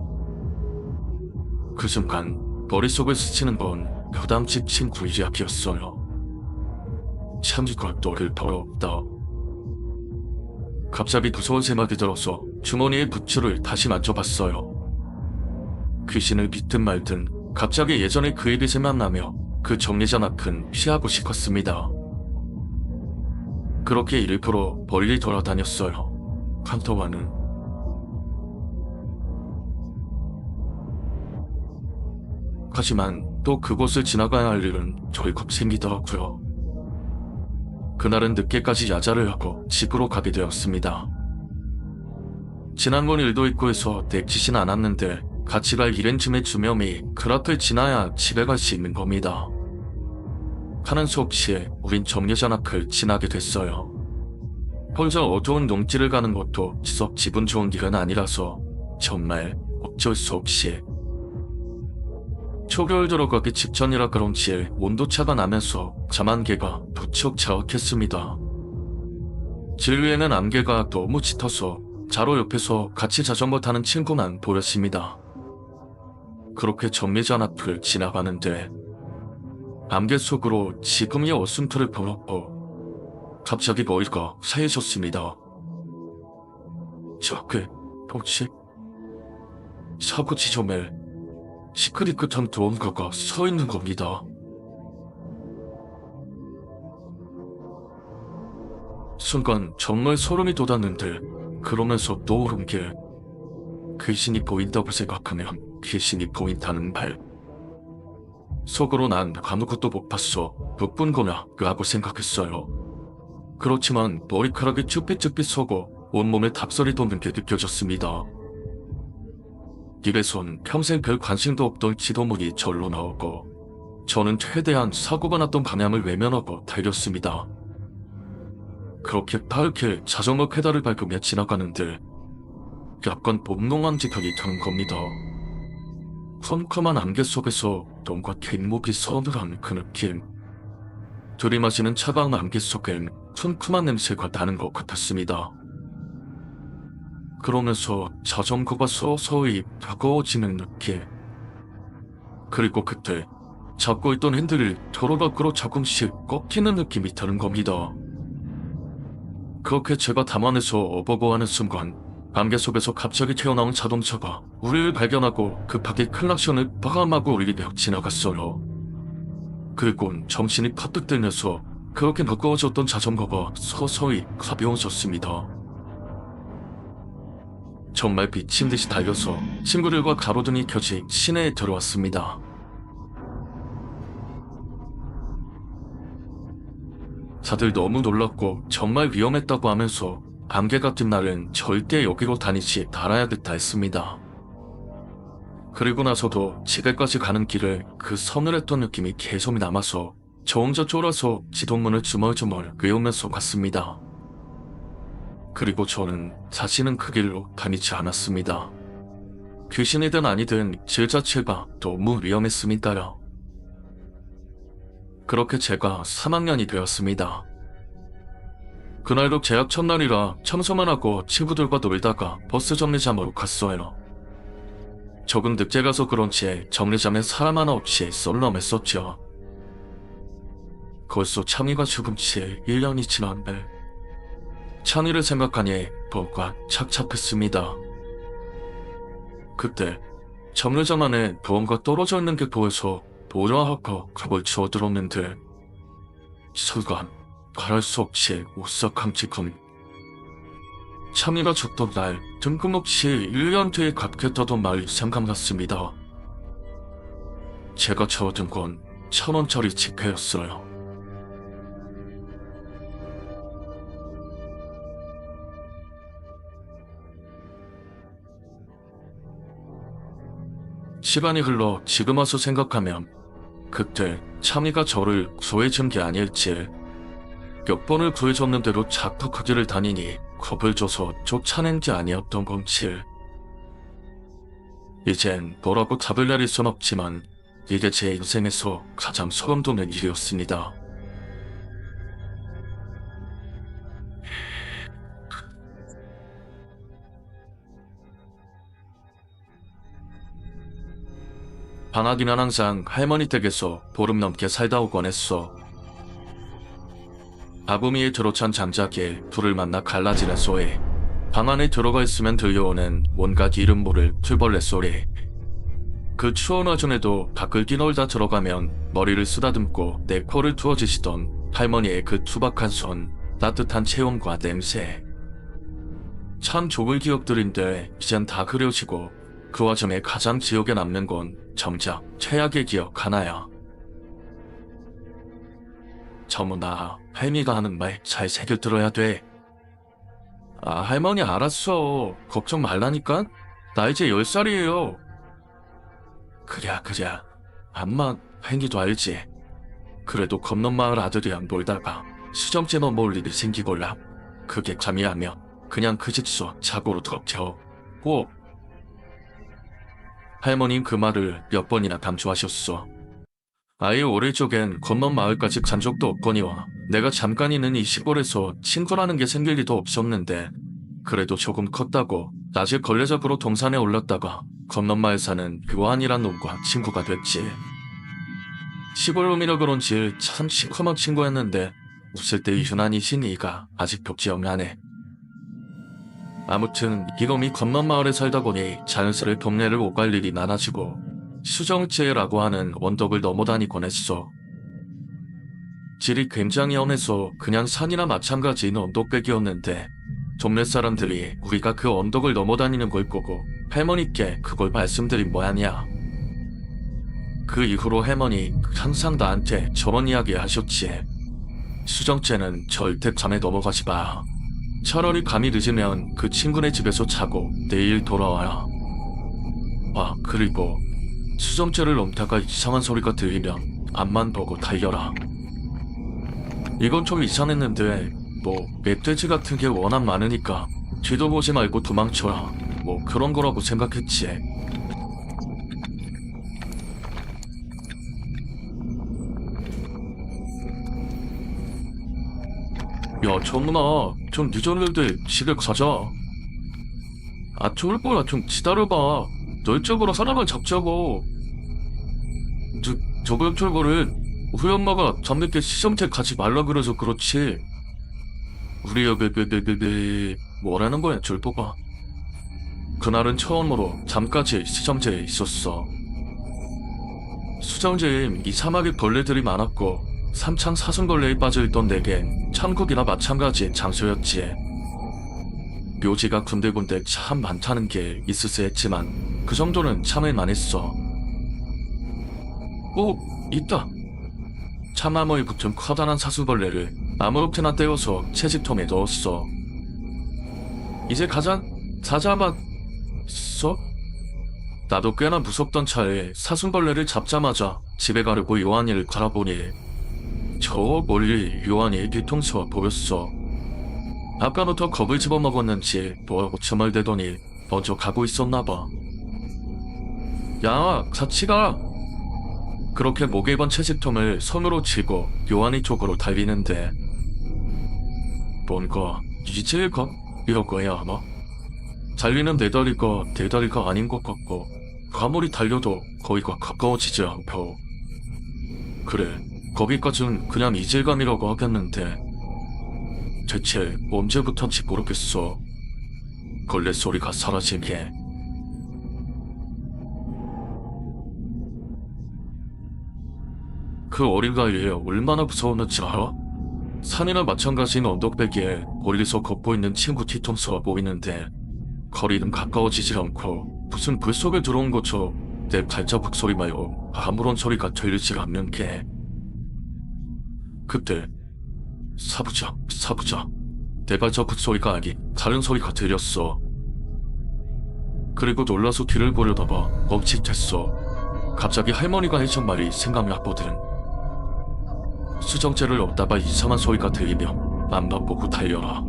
그 순간 머릿속을 스치는 건 부담집 친구 이야기였어요. 참 것도를 더럽다. 갑자기 무서운 생각이 들어서 주머니에 부츠를 다시 만져봤어요. 귀신을 믿든 말든 갑자기 예전에 그 일이 생각나며 그 정리장 앞은 피하고 싶었습니다. 그렇게 일부러 멀리 돌아다녔어요. 한동안은. 하지만 또 그곳을 지나가야 할 일은 절컥 생기더라고요. 그날은 늦게까지 야자를 하고 집으로 가게 되었습니다. 지난번 일도 있고 해서 내키진 않았는데 같이 갈 이렌쯤의 주명이 그 앞을 지나야 집에 갈 수 있는 겁니다. 하는 수 없이 우린 정류장 앞을 지나게 됐어요. 혼자 어두운 농지를 가는 것도 썩 기분 좋은 길은 아니라서 정말 어쩔 수 없이. 초겨울 들어가기 직전이라 그런지 온도차가 나면서 잠안개가 무척 자욱했습니다. 길 위에는 안개가 너무 짙어서 자로 옆에서 같이 자전거 타는 친구만 보였습니다. 그렇게 정류장 앞을 지나가는데 안개 속으로 지금의 어슴틀을 보았고 갑자기 머리가 하얘졌습니다. 저게 혹시 사고 지점에 시크릿한 무언가가 서 있는 겁니다. 순간 정말 소름이 돋았는데 그러면서 떠오른 게 귀신이 보인다고 생각하면 귀신이 보인다는 말. 속으로 난 아무것도 못 봤어, 못 본 거냐 라고 생각했어요. 그렇지만 머리카락이 쭈삣쭈삣 서고 온몸에 답설이 돋는 게 느껴졌습니다. 입에선 평생 별 관심도 없던 지도문이 절로 나오고 저는 최대한 사고가 났던 방향을 외면하고 달렸습니다. 그렇게 빠르게 자전거 페달을 밟으며 지나가는데 약간 몽롱한 지경이 드는 겁니다. 컴컴한 안개 속에서 뭔가 뒷목이 서늘한 그 느낌. 들이마시는 차가운 안개 속엔 쿰쿰한 냄새가 나는 것 같았습니다. 그러면서 자전거가 서서히 다가워지는 느낌. 그리고 그때 잡고 있던 핸들이 도로 밖으로 조금씩 꺾이는 느낌이 드는 겁니다. 그렇게 제가 담안에서 어버버하는 순간 안개 속에서 갑자기 튀어나온 자동차가 우리를 발견하고 급하게 클락션을 빠감하고 울리며 지나갔어요. 그리곤 정신이 퍼뜩 들면서 그렇게 무거워졌던 자전거가 서서히 가벼워졌습니다. 정말 미친 듯이 달려서 친구들과 가로등이 켜진 시내에 들어왔습니다. 다들 너무 놀랐고 정말 위험했다고 하면서 안개 같은 날은 절대 여기로 다니지 말아야겠다 했습니다. 그리고 나서도 집에까지 가는 길에 그 서늘했던 느낌이 계속 남아서 저 혼자 쫄아서 지동문을 주멀주멀 외우면서 갔습니다. 그리고 저는 다시는 그 길로 다니지 않았습니다. 귀신이든 아니든 길 자체가 너무 위험했습니다요. 그렇게 제가 3학년이 되었습니다. 그날도 재학 첫날이라 청소만 하고 친구들과 놀다가 버스 정류장으로 갔어요. 조금 늦게 가서 그런지 정류장에 사람 하나 없이 썰렁했었죠. 벌써 창의가 죽은 지 1년이 지났네. 창의를 생각하니 뭔가 착잡했습니다. 그때 정류장 안에 무언가 떨어져 있는 게 보여서 뭐라 하고 겁을 주워들었는데 순간 말할 수 없이 오싹한 기분. 창의가 죽던 날 뜬금없이 1년 뒤에 갚겠다던 말이 생각났습니다. 제가 저어둔 건 1,000원짜리 지폐였어요. 시간이 흘러 지금 와서 생각하면 그때 창의가 저를 구해준 게 아닐지, 몇 번을 구해줬는데도 자꾸 그 길을 다니니 겁을 줘서 쫓아낸 게 아니었던 건지. 이젠 뭐라고 답을 내릴 순 없지만 이게 제 인생에서 가장 소름 돋는 일이었습니다. 방학이면 항상 할머니 댁에서 보름 넘게 살다 오곤 했어. 아구미에 들어찬 장작에 불을 만나 갈라지는 소리, 방 안에 들어가 있으면 들려오는 온갖 이름 모를 틀벌레 소리. 그 추운 와중에도 밖을 뛰놀다 들어가면 머리를 쓰다듬고 내 코를 투어주시던 할머니의 그 투박한 손, 따뜻한 체온과 냄새. 참 좋을 기억들인데 이젠 다 그려지고 그 와중에 가장 기억에 남는 건 정작 최악의 기억 하나야. 저문아, 혜미가 하는 말 잘 새겨 들어야 돼. 아, 할머니 알았어. 걱정 말라니까. 나 이제 10살이에요. 그래. 암만 혜미도 알지. 그래도 건넌마을 아들이랑 놀다가 수정째 넘어올 일이 생기골라. 그게 감이 하며 그냥 그 집서 자고로 덮쳐. 고. 할머님 그 말을 몇 번이나 강조하셨어. 아예 오래쪽엔 건넌 마을까지 간 적도 없거니와 내가 잠깐 있는 이 시골에서 친구라는 게 생길 리도 없었는데 그래도 조금 컸다고 낮에 걸레 잡으러 동산에 올랐다가 건넌 마을 사는 요한이란 놈과 친구가 됐지. 시골 놈이라 그런지 참 시커먼 친구였는데 웃을 때 유난히신 이가 아직 벽지영하네. 아무튼 이놈이 건넌 마을에 살다 보니 자연스레 동네를 오갈 일이 많아지고 수정제라고 하는 언덕을 넘어다니곤 했어. 질이 굉장히 험해서 그냥 산이나 마찬가지인 언덕백이었는데 동네 사람들이 우리가 그 언덕을 넘어다니는 걸 보고 할머니께 그걸 말씀드린 모양이야. 그 이후로 할머니 항상 나한테 저런 이야기 하셨지. 수정제는 절대 밤에 넘어가지 마. 차라리 감이 늦으면 그 친구네 집에서 자고 내일 돌아와라. 아, 그리고 수정제를 넘다가 이상한 소리가 들리면 앞만 보고 달려라. 이건 좀 이상했는데 뭐 멧돼지 같은 게 워낙 많으니까 뒤도 보지 말고 도망쳐라. 뭐 그런 거라고 생각했지. 야, 정문아, 좀 늦었는데 집에 가자. 아, 좋을 거야. 좀 기다려봐. 널 쪽으로 사람을 잡자고. 저번 철거를 우리 엄마가 잠늦게 시정책 가지 말라 그래서 그렇지. 우리 뭐라는 거야, 졸보가. 그날은 처음으로 잠까지 시정제에 있었어. 수정제엔 이 사막에 벌레들이 많았고 삼창 사슴벌레에 빠져있던 내겐 천국이나 마찬가지의 장소였지. 묘지가 군데군데 참 많다는 게 있으세 했지만 그 정도는 참을만 했어. 오, 있다. 참나무에 붙은 커다란 사슴벌레를 아무렇게나 떼어서 채집통에 넣었어. 이제 가자. 써? 나도 꽤나 무섭던 차에 사슴벌레를 잡자마자 집에 가려고 요한이를 갈아보니 저 멀리 요한이 뒤통수가 보였어. 아까부터 겁을 집어먹었는지 뭐하고 저말대더니 먼저 가고 있었나봐. 야, 같이 가. 그렇게 목에 건 채집통을 손으로 쥐고 요한이 쪽으로 달리는데 뭔가 이제가 이러고야 하나? 달리는 내 다리가 아닌 것 같고 아무리 달려도 거기가 가까워지지 않고. 그래, 거기까진 그냥 이질감이라고 하겠는데 대체 언제부턴지 모르겠어. 걸레 소리가 사라지게. 그 어린 나이에 얼마나 무서웠는지 알아? 산이나 마찬가지인 언덕배기에 멀리서 걷고 있는 친구 뒤통수가 보이는데 거리는 가까워지지 않고 무슨 불 속에 들어온 것처럼 내 발자국 소리 말고 아무런 소리가 들리지 않는 게. 그때 사부작 내 발자국 소리가 아닌 다른 소리가 들렸어. 그리고 놀라서 뒤를 보려다가 멈칫했어. 갑자기 할머니가 해준 말이 생각났거든. 수정제를 얻다가 이상한 소리가 들리며 앞만 보고 달려라.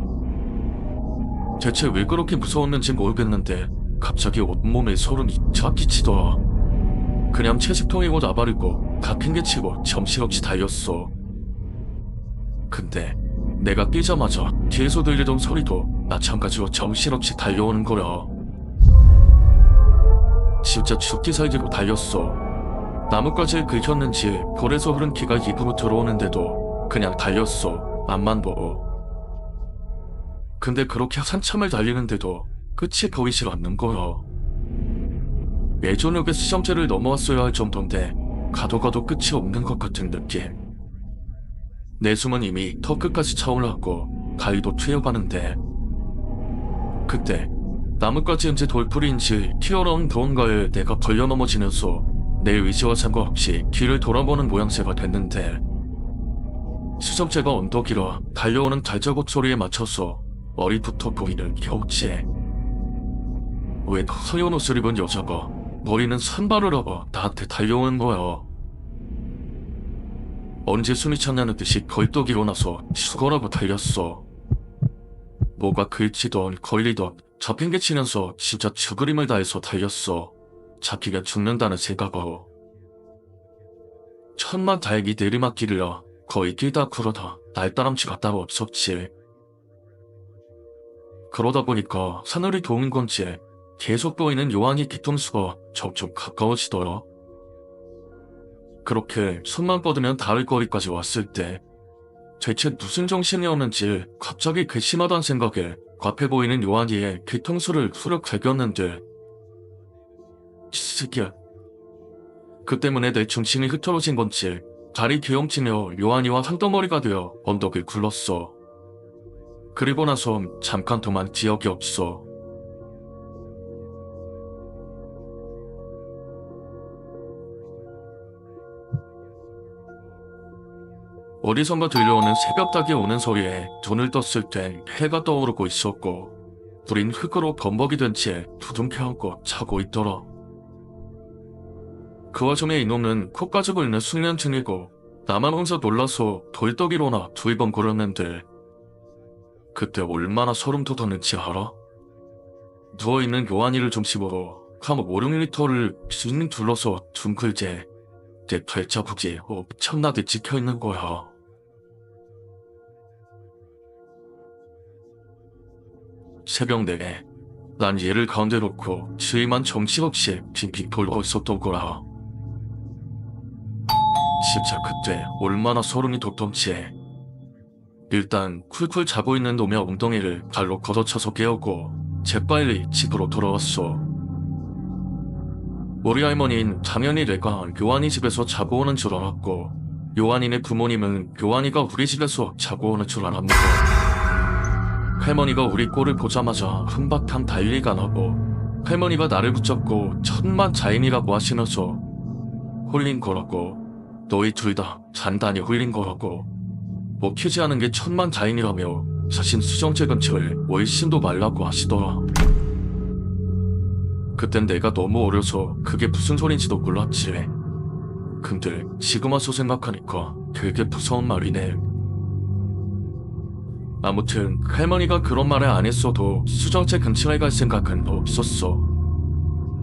대체 왜 그렇게 무서웠는지 모르겠는데 갑자기 온몸에 소름이 쫙 끼치더라. 그냥 채식통이고 나발이고 다 핑계치고 정신없이 달렸어. 근데 내가 뛰자마자 뒤에서 들리던 소리도 마찬가지로 정신없이 달려오는 거야. 진짜 죽기 살기로 달렸어. 나뭇가지에 긁혔는지 볼에서 흐른 피가 입으로 들어오는데도 그냥 달렸어. 앞만 보고. 근데 그렇게 한참을 달리는데도 끝이 보이질 않는 거야. 예전역에 시정제를 넘어왔어야 할 정도인데 가도 가도 끝이 없는 것 같은 느낌. 내 숨은 이미 턱 끝까지 차올랐고 다리도 트여가는데 그때 나뭇가지인지 돌풀이인지 튀어나온 무언가에 내가 걸려 넘어지면서 내 의지와 상관없이 뒤를 돌아보는 모양새가 됐는데 수정제가 언덕이라 달려오는 달자국 소리에 맞춰서 머리부터 보이는 겨우지. 왜 허연 옷을 입은 여자가 머리는 산발을 하고 나한테 달려오는 거야. 언제 숨이 찼냐는 듯이 걸떡 일어나서 죽어라고 달렸어. 뭐가 긁히던 걸리던 잡힌 게 치면서 진짜 죽을 힘을 다해서 달렸어. 잡히게 죽는다는 생각으로. 천만 다행히 내리막길이라 거의 길다 굴어다 날다람쥐가 따로 없었지. 그러다 보니까 사늘이 도는 건지 계속 보이는 요한이 뒤통수가 점점 가까워지더라. 그렇게 손만 뻗으면 닿을 거리까지 왔을 때 대체 무슨 정신이었는지 갑자기 괘씸하다는 생각에 앞에 보이는 요한이의 뒤통수를 후려 갈겼는데 쓰기야. 그 때문에 내 중심이 흐트러진 건지 다리 뒤엄치며 요한이와 한덩어리가 되어 언덕을 굴렀어. 그리고 나선 잠깐 동안 기억이 없어. 어디선가 들려오는 새벽닭이 오는 소리에 눈을 떴을 땐 해가 떠오르고 있었고 우린 흙으로 범벅이 된 채 두둥켜 안고 자고 있더라. 그 와중에 이놈은 코까지 긁는 숙면 중이고 나만 혼자 놀라서 돌떡 일어나 2번 굴었는데 그때 얼마나 소름 돋았는지 알아? 누워있는 요한이를 중심으로 감옥 5-6리터를 쭉 둘러서 둥글제 내 발자국이 엄청나게 찍혀있는 거야. 새벽 4에 난 얘를 가운데 놓고 주위만 정신없이 빙빙 돌고 있었던 거라. 진짜 그때 얼마나 소름이 돋던지. 일단 쿨쿨 자고 있는 놈의 엉덩이를 발로 걷어차서 깨우고 재빨리 집으로 돌아왔어. 우리 할머니는 당연히 내가 요한이 집에서 자고 오는 줄 알았고 요한이네 부모님은 요한이가 우리 집에서 자고 오는 줄 알았는데 할머니가 우리 꼴을 보자마자 한바탕 난리가 나고 할머니가 나를 붙잡고 천만자인이라고 하시면서 홀린 거라고 너희 둘 다 단단히 홀린 거라고 먹히지 않은 게 천만자인이라며 자신 수정제 근처에 월신도 말라고 하시더라. 그땐 내가 너무 어려서 그게 무슨 소린지도 몰랐지. 근데 지금 와서 생각하니까 되게 무서운 말이네. 아무튼 할머니가 그런 말을 안 했어도 수정제 근처에 갈 생각은 없었어.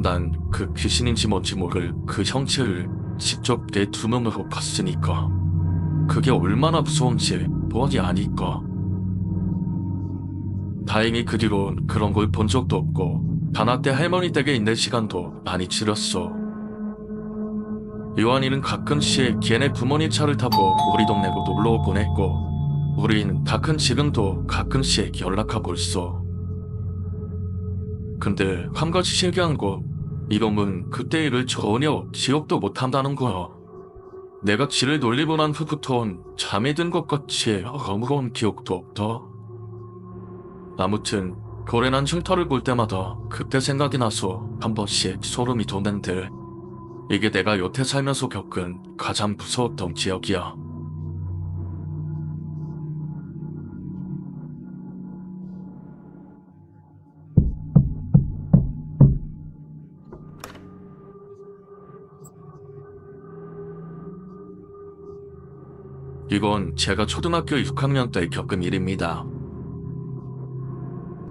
난 그 귀신인지 뭔지 모를 그 형체를 직접 내 두 눈으로 봤으니까. 그게 얼마나 무서운지 뻔히 아니까. 다행히 그 뒤론 그런 걸 본 적도 없고 단아 때 할머니 댁에 있는 시간도 많이 줄였어. 요한이는 가끔씩 걔네 부모님 차를 타고 우리 동네로 놀러 오곤 했고 우린 다 큰 지금도 가끔씩 연락하고 있어. 근데 한 가지 신기한 거 이놈은 그때 일을 전혀 기억도 못한다는 거야. 내가 지를 놀리고 난 후부턴 잠이 든 것 같이 아무런 기억도 없다. 아무튼 고래난 흉터를 볼 때마다 그때 생각이 나서 한 번씩 소름이 돋는데 이게 내가 여태 살면서 겪은 가장 무서웠던 기억이야. 이건 제가 초등학교 6학년 때 겪은 일입니다.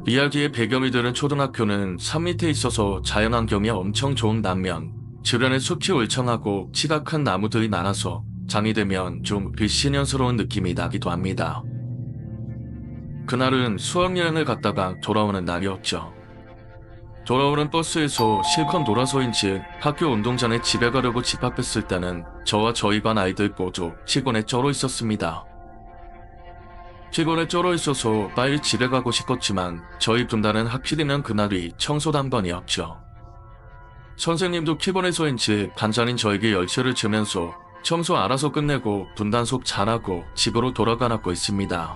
이야기의 배경이 되는 초등학교는 산 밑에 있어서 자연환경이 엄청 좋은 반면 주변에 숲이 울창하고 키가 큰 나무들이 많아서 잠이 되면 좀 불신연스러운 느낌이 나기도 합니다. 그날은 수학여행을 갔다가 돌아오는 날이었죠. 돌아오는 버스에서 실컷 놀아서인지 학교 운동 전에 집에 가려고 집합했을 때는 저와 저희 반 아이들 모두 피곤에 쩔어 있었습니다. 피곤에 쩔어 있어서 빨리 집에 가고 싶었지만 저희 분단은 하필이면 그날이 청소담반이었죠. 선생님도 피곤해서인지 반장인 저에게 열쇠를 주면서 청소 알아서 끝내고 분단 속 잘하고 집으로 돌아가라고 했습니다.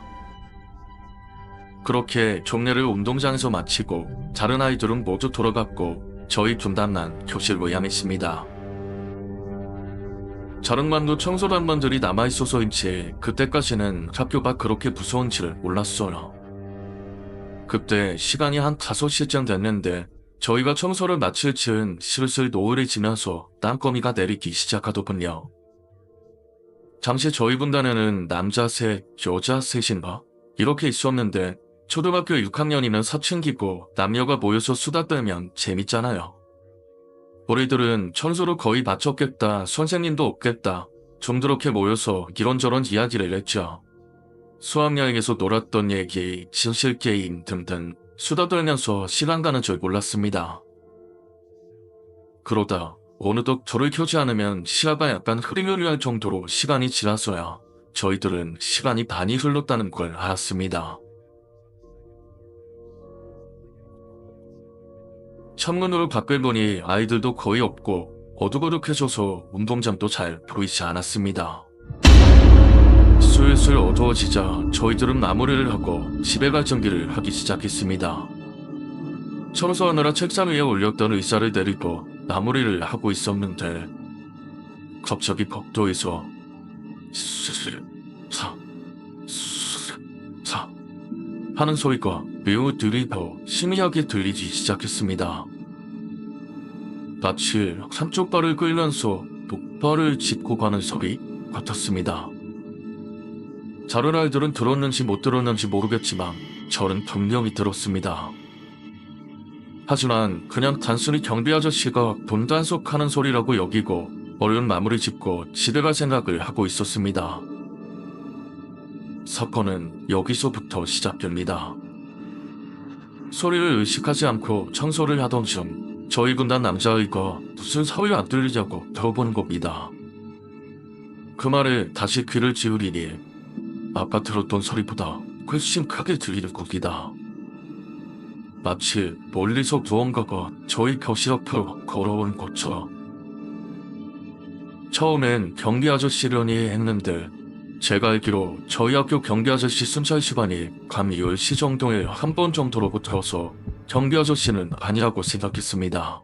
그렇게 종례를 운동장에서 마치고 다른 아이들은 모두 돌아갔고 저희 분단만 교실로 향했습니다. 다른 반도 청소단반들이 남아있어서인지 그때까지는 학교가 그렇게 무서운 줄 몰랐어요. 그때 시간이 한 5시쯤 됐는데 저희가 청소를 마칠 즈음 슬슬 노을이 지면서 땅거미가 내리기 시작하더군요. 당시 저희 분단에는 남자 셋, 여자 셋인가? 이렇게 있었는데 초등학교 6학년이면 사춘기고 남녀가 모여서 수다 떨면 재밌잖아요. 우리들은 청소를 거의 마쳤겠다, 선생님도 없겠다, 좀 그렇게 모여서 이런저런 이야기를 했죠. 수학여행에서 놀았던 얘기, 진실 게임 등등 수다 떨면서 시간 가는 줄 몰랐습니다. 그러다 어느덧 불을 켜지 않으면 시야가 약간 흐리흐리할 정도로 시간이 지나서야 저희들은 시간이 많이 흘렀다는 걸 알았습니다. 창문으로 밖을 보니 아이들도 거의 없고 어둑어둑해져서 운동장도 잘 보이지 않았습니다. 슬슬 어두워지자 저희들은 마무리를 하고 집에 갈 준비를 하기 시작했습니다. 청소하느라 책상 위에 올렸던 의자를 내리고 마무리를 하고 있었는데 갑자기 복도에서 스스사 하는 소리가 매우 들리고 희미하게 들리기 시작했습니다. 마치 한쪽 발을 끌면서 똑발을 짚고 가는 소리 같았습니다. 다른 아이들은 들었는지 못 들었는지 모르겠지만 저는 분명히 들었습니다. 하지만 그냥 단순히 경비 아저씨가 돈 단속하는 소리라고 여기고 얼른 마무리 짓고 집에 갈 생각을 하고 있었습니다. 사건은 여기서부터 시작됩니다. 소리를 의식하지 않고 청소를 하던 중 저희 군단 남자아이가 무슨 소리 안 들리냐고 들어보는 겁니다. 그 말에 다시 귀를 기울이니 아까 들었던 소리보다 훨씬 크게 들리는 겁니다. 마치 멀리서 무언가가 저희 교실 앞으로 걸어온 것처럼. 처음엔 경비 아저씨려니 했는데 제가 알기로 저희 학교 경비 아저씨 순찰 시간이 밤 10시 정도에 한 번 정도로 들어서 경비 아저씨는 아니라고 생각했습니다.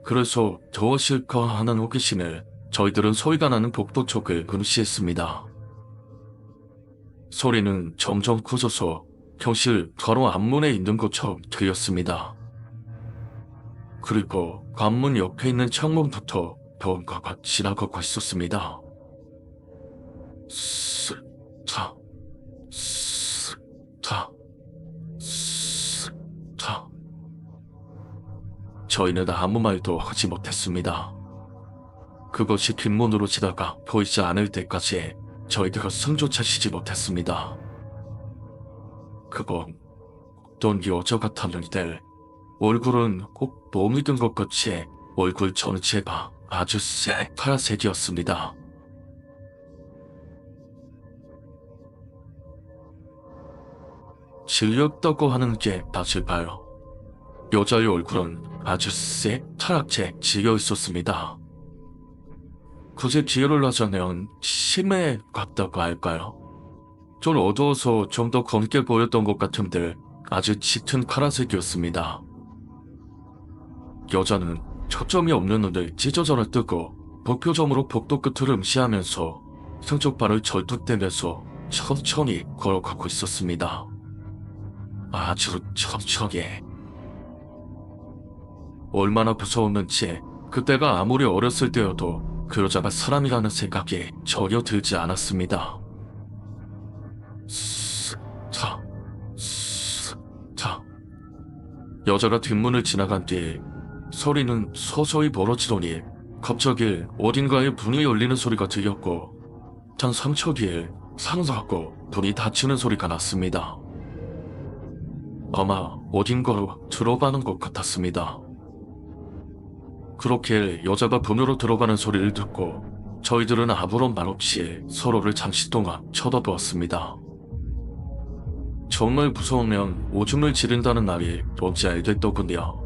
그래서 무엇일까 하는 호기심에 저희들은 소리가 나는 복도 쪽을 응시했습니다. 소리는 점점 커져서 교실 바로 앞문에 있는 것처럼 들렸습니다. 그리고 관문 옆에 있는 창문부터 무언가가 지나가고 있었습니다. 저희는 아무 말도 하지 못했습니다. 그것이 뒷문으로 지나가 보이지 않을 때까지 저희들은 숨조차 쉬지 못했습니다. 그건 어떤 여자 같았는데 얼굴은 꼭 몸이 든 것 같이 얼굴 전체가 아주 새파란색이었습니다. 질렸다고 하는 게 맞을까요? 여자의 얼굴은 아주 새파랗게 질려 있었습니다. 굳이 비유를 하자면 심해 같다고 할까요? 좀 어두워서 좀 더 검게 보였던 것 같은데 아주 짙은 파란색이었습니다. 여자는 초점이 없는 눈을 찢어져라 뜨고 목표점으로 복도 끝을 응시하면서 한쪽 발을 절뚝대면서 천천히 걸어가고 있었습니다. 아주 천천히. 얼마나 무서웠는지 그때가 아무리 어렸을 때여도 그 여자가 사람이라는 생각이 전혀 들지 않았습니다. 여자가 뒷문을 지나간 뒤 소리는 서서히 멀어지더니 갑자기 어딘가에 문이 열리는 소리가 들렸고 단 3초 뒤에 상상하고 문이 닫히는 소리가 났습니다. 아마 어딘가로 들어가는 것 같았습니다. 그렇게 여자가 문으로 들어가는 소리를 듣고 저희들은 아무런 말 없이 서로를 잠시 동안 쳐다보았습니다. 정말 무서우면 오줌을 지른다는 말이 뭔지 알겠더군요.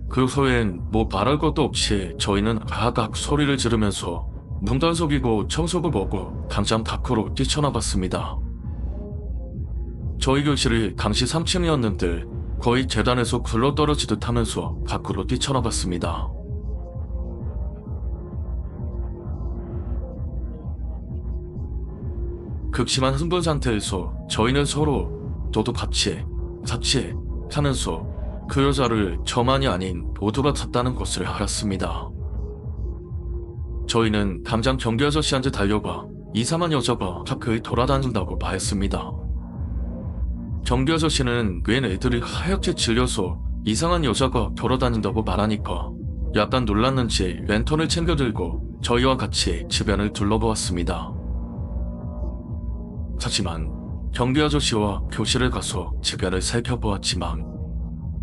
그 후엔 뭐 말할 것도 없이 저희는 가각 소리를 지르면서 문단속이고 청소부 보고 당장 밖으로 뛰쳐나갔습니다. 저희 교실이 당시 3층이었는데 거의 계단에서 굴러떨어지듯 하면서 밖으로 뛰쳐나갔습니다. 극심한 흥분 상태에서 저희는 서로 너도 같이 하면서 그 여자를 저만이 아닌 모두가 잤다는 것을 알았습니다. 저희는 당장 경비 아저씨한테 달려가 이상한 여자가 학교에 돌아다닌다고 말했습니다. 경비 아저씨는 웬 애들이 하얗게 질려서 이상한 여자가 돌아다닌다고 말하니까 약간 놀랐는지 랜턴을 챙겨 들고 저희와 같이 주변을 둘러보았습니다. 하지만 경비 아저씨와 교실에 가서 주변을 살펴보았지만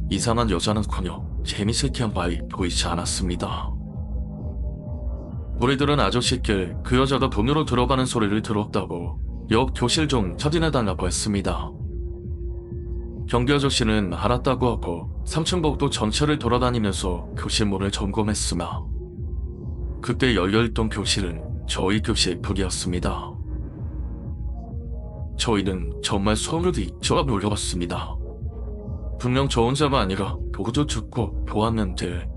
이상한 여자는커녕 재미있게 바이 보이지 않았습니다. 우리들은 아저씨께 그 여자가 문으로 들어가는 소리를 들었다고 옆 교실 좀 찾아내달라고 했습니다. 경비 아저씨는 알았다고 하고 3층 복도 전체를 돌아다니면서 교실 문을 점검했으나 그때 열려있던 교실은 저희 교실 불이었습니다. 저희는 정말 소름이 쫙 올라왔습니다. 분명 저 혼자가 아니라 모두 듣고 보았는데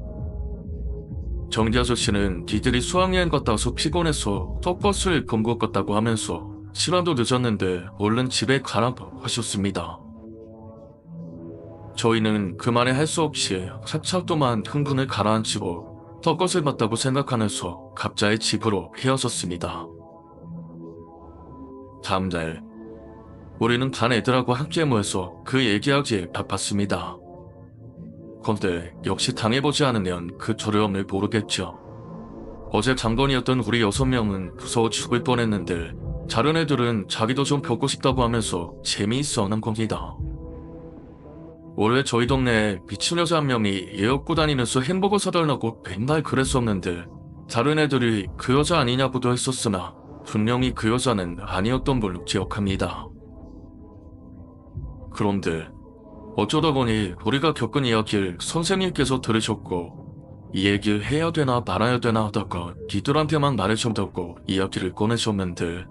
정디 아저씨는 니들이 수학여행 갔다 와서 피곤해서 떡버스를 본 것 같다고 하면서 시간도 늦었는데 얼른 집에 가라고 하셨습니다. 저희는 그 말에 할 수 없이 한참 동안 흥분을 가라앉히고 떡것을 봤다고 생각하면서 각자의 집으로 헤어졌습니다. 다음날 우리는 반 애들하고 함께 모여서 그 얘기하기에 바빴습니다. 근데 역시 당해보지 않으면 그 두려움을 모르겠죠. 어제 장본이었던 우리 6명은 무서워 죽을 뻔했는데 다른 애들은 자기도 좀 겪고 싶다고 하면서 재미있어 하는 겁니다. 원래 저희 동네에 미친 여자 한 명이 얘 업고 다니면서 햄버거 사달라고 맨날 그랬었는데 다른 애들이 그 여자 아니냐고도 했었으나 분명히 그 여자는 아니었던 걸로 기억합니다. 그런데 어쩌다 보니 우리가 겪은 이야기를 선생님께서 들으셨고 이 얘기를 해야 되나 말아야 되나 하다가 니들한테만 말해준다고 이야기를 꺼내셨는데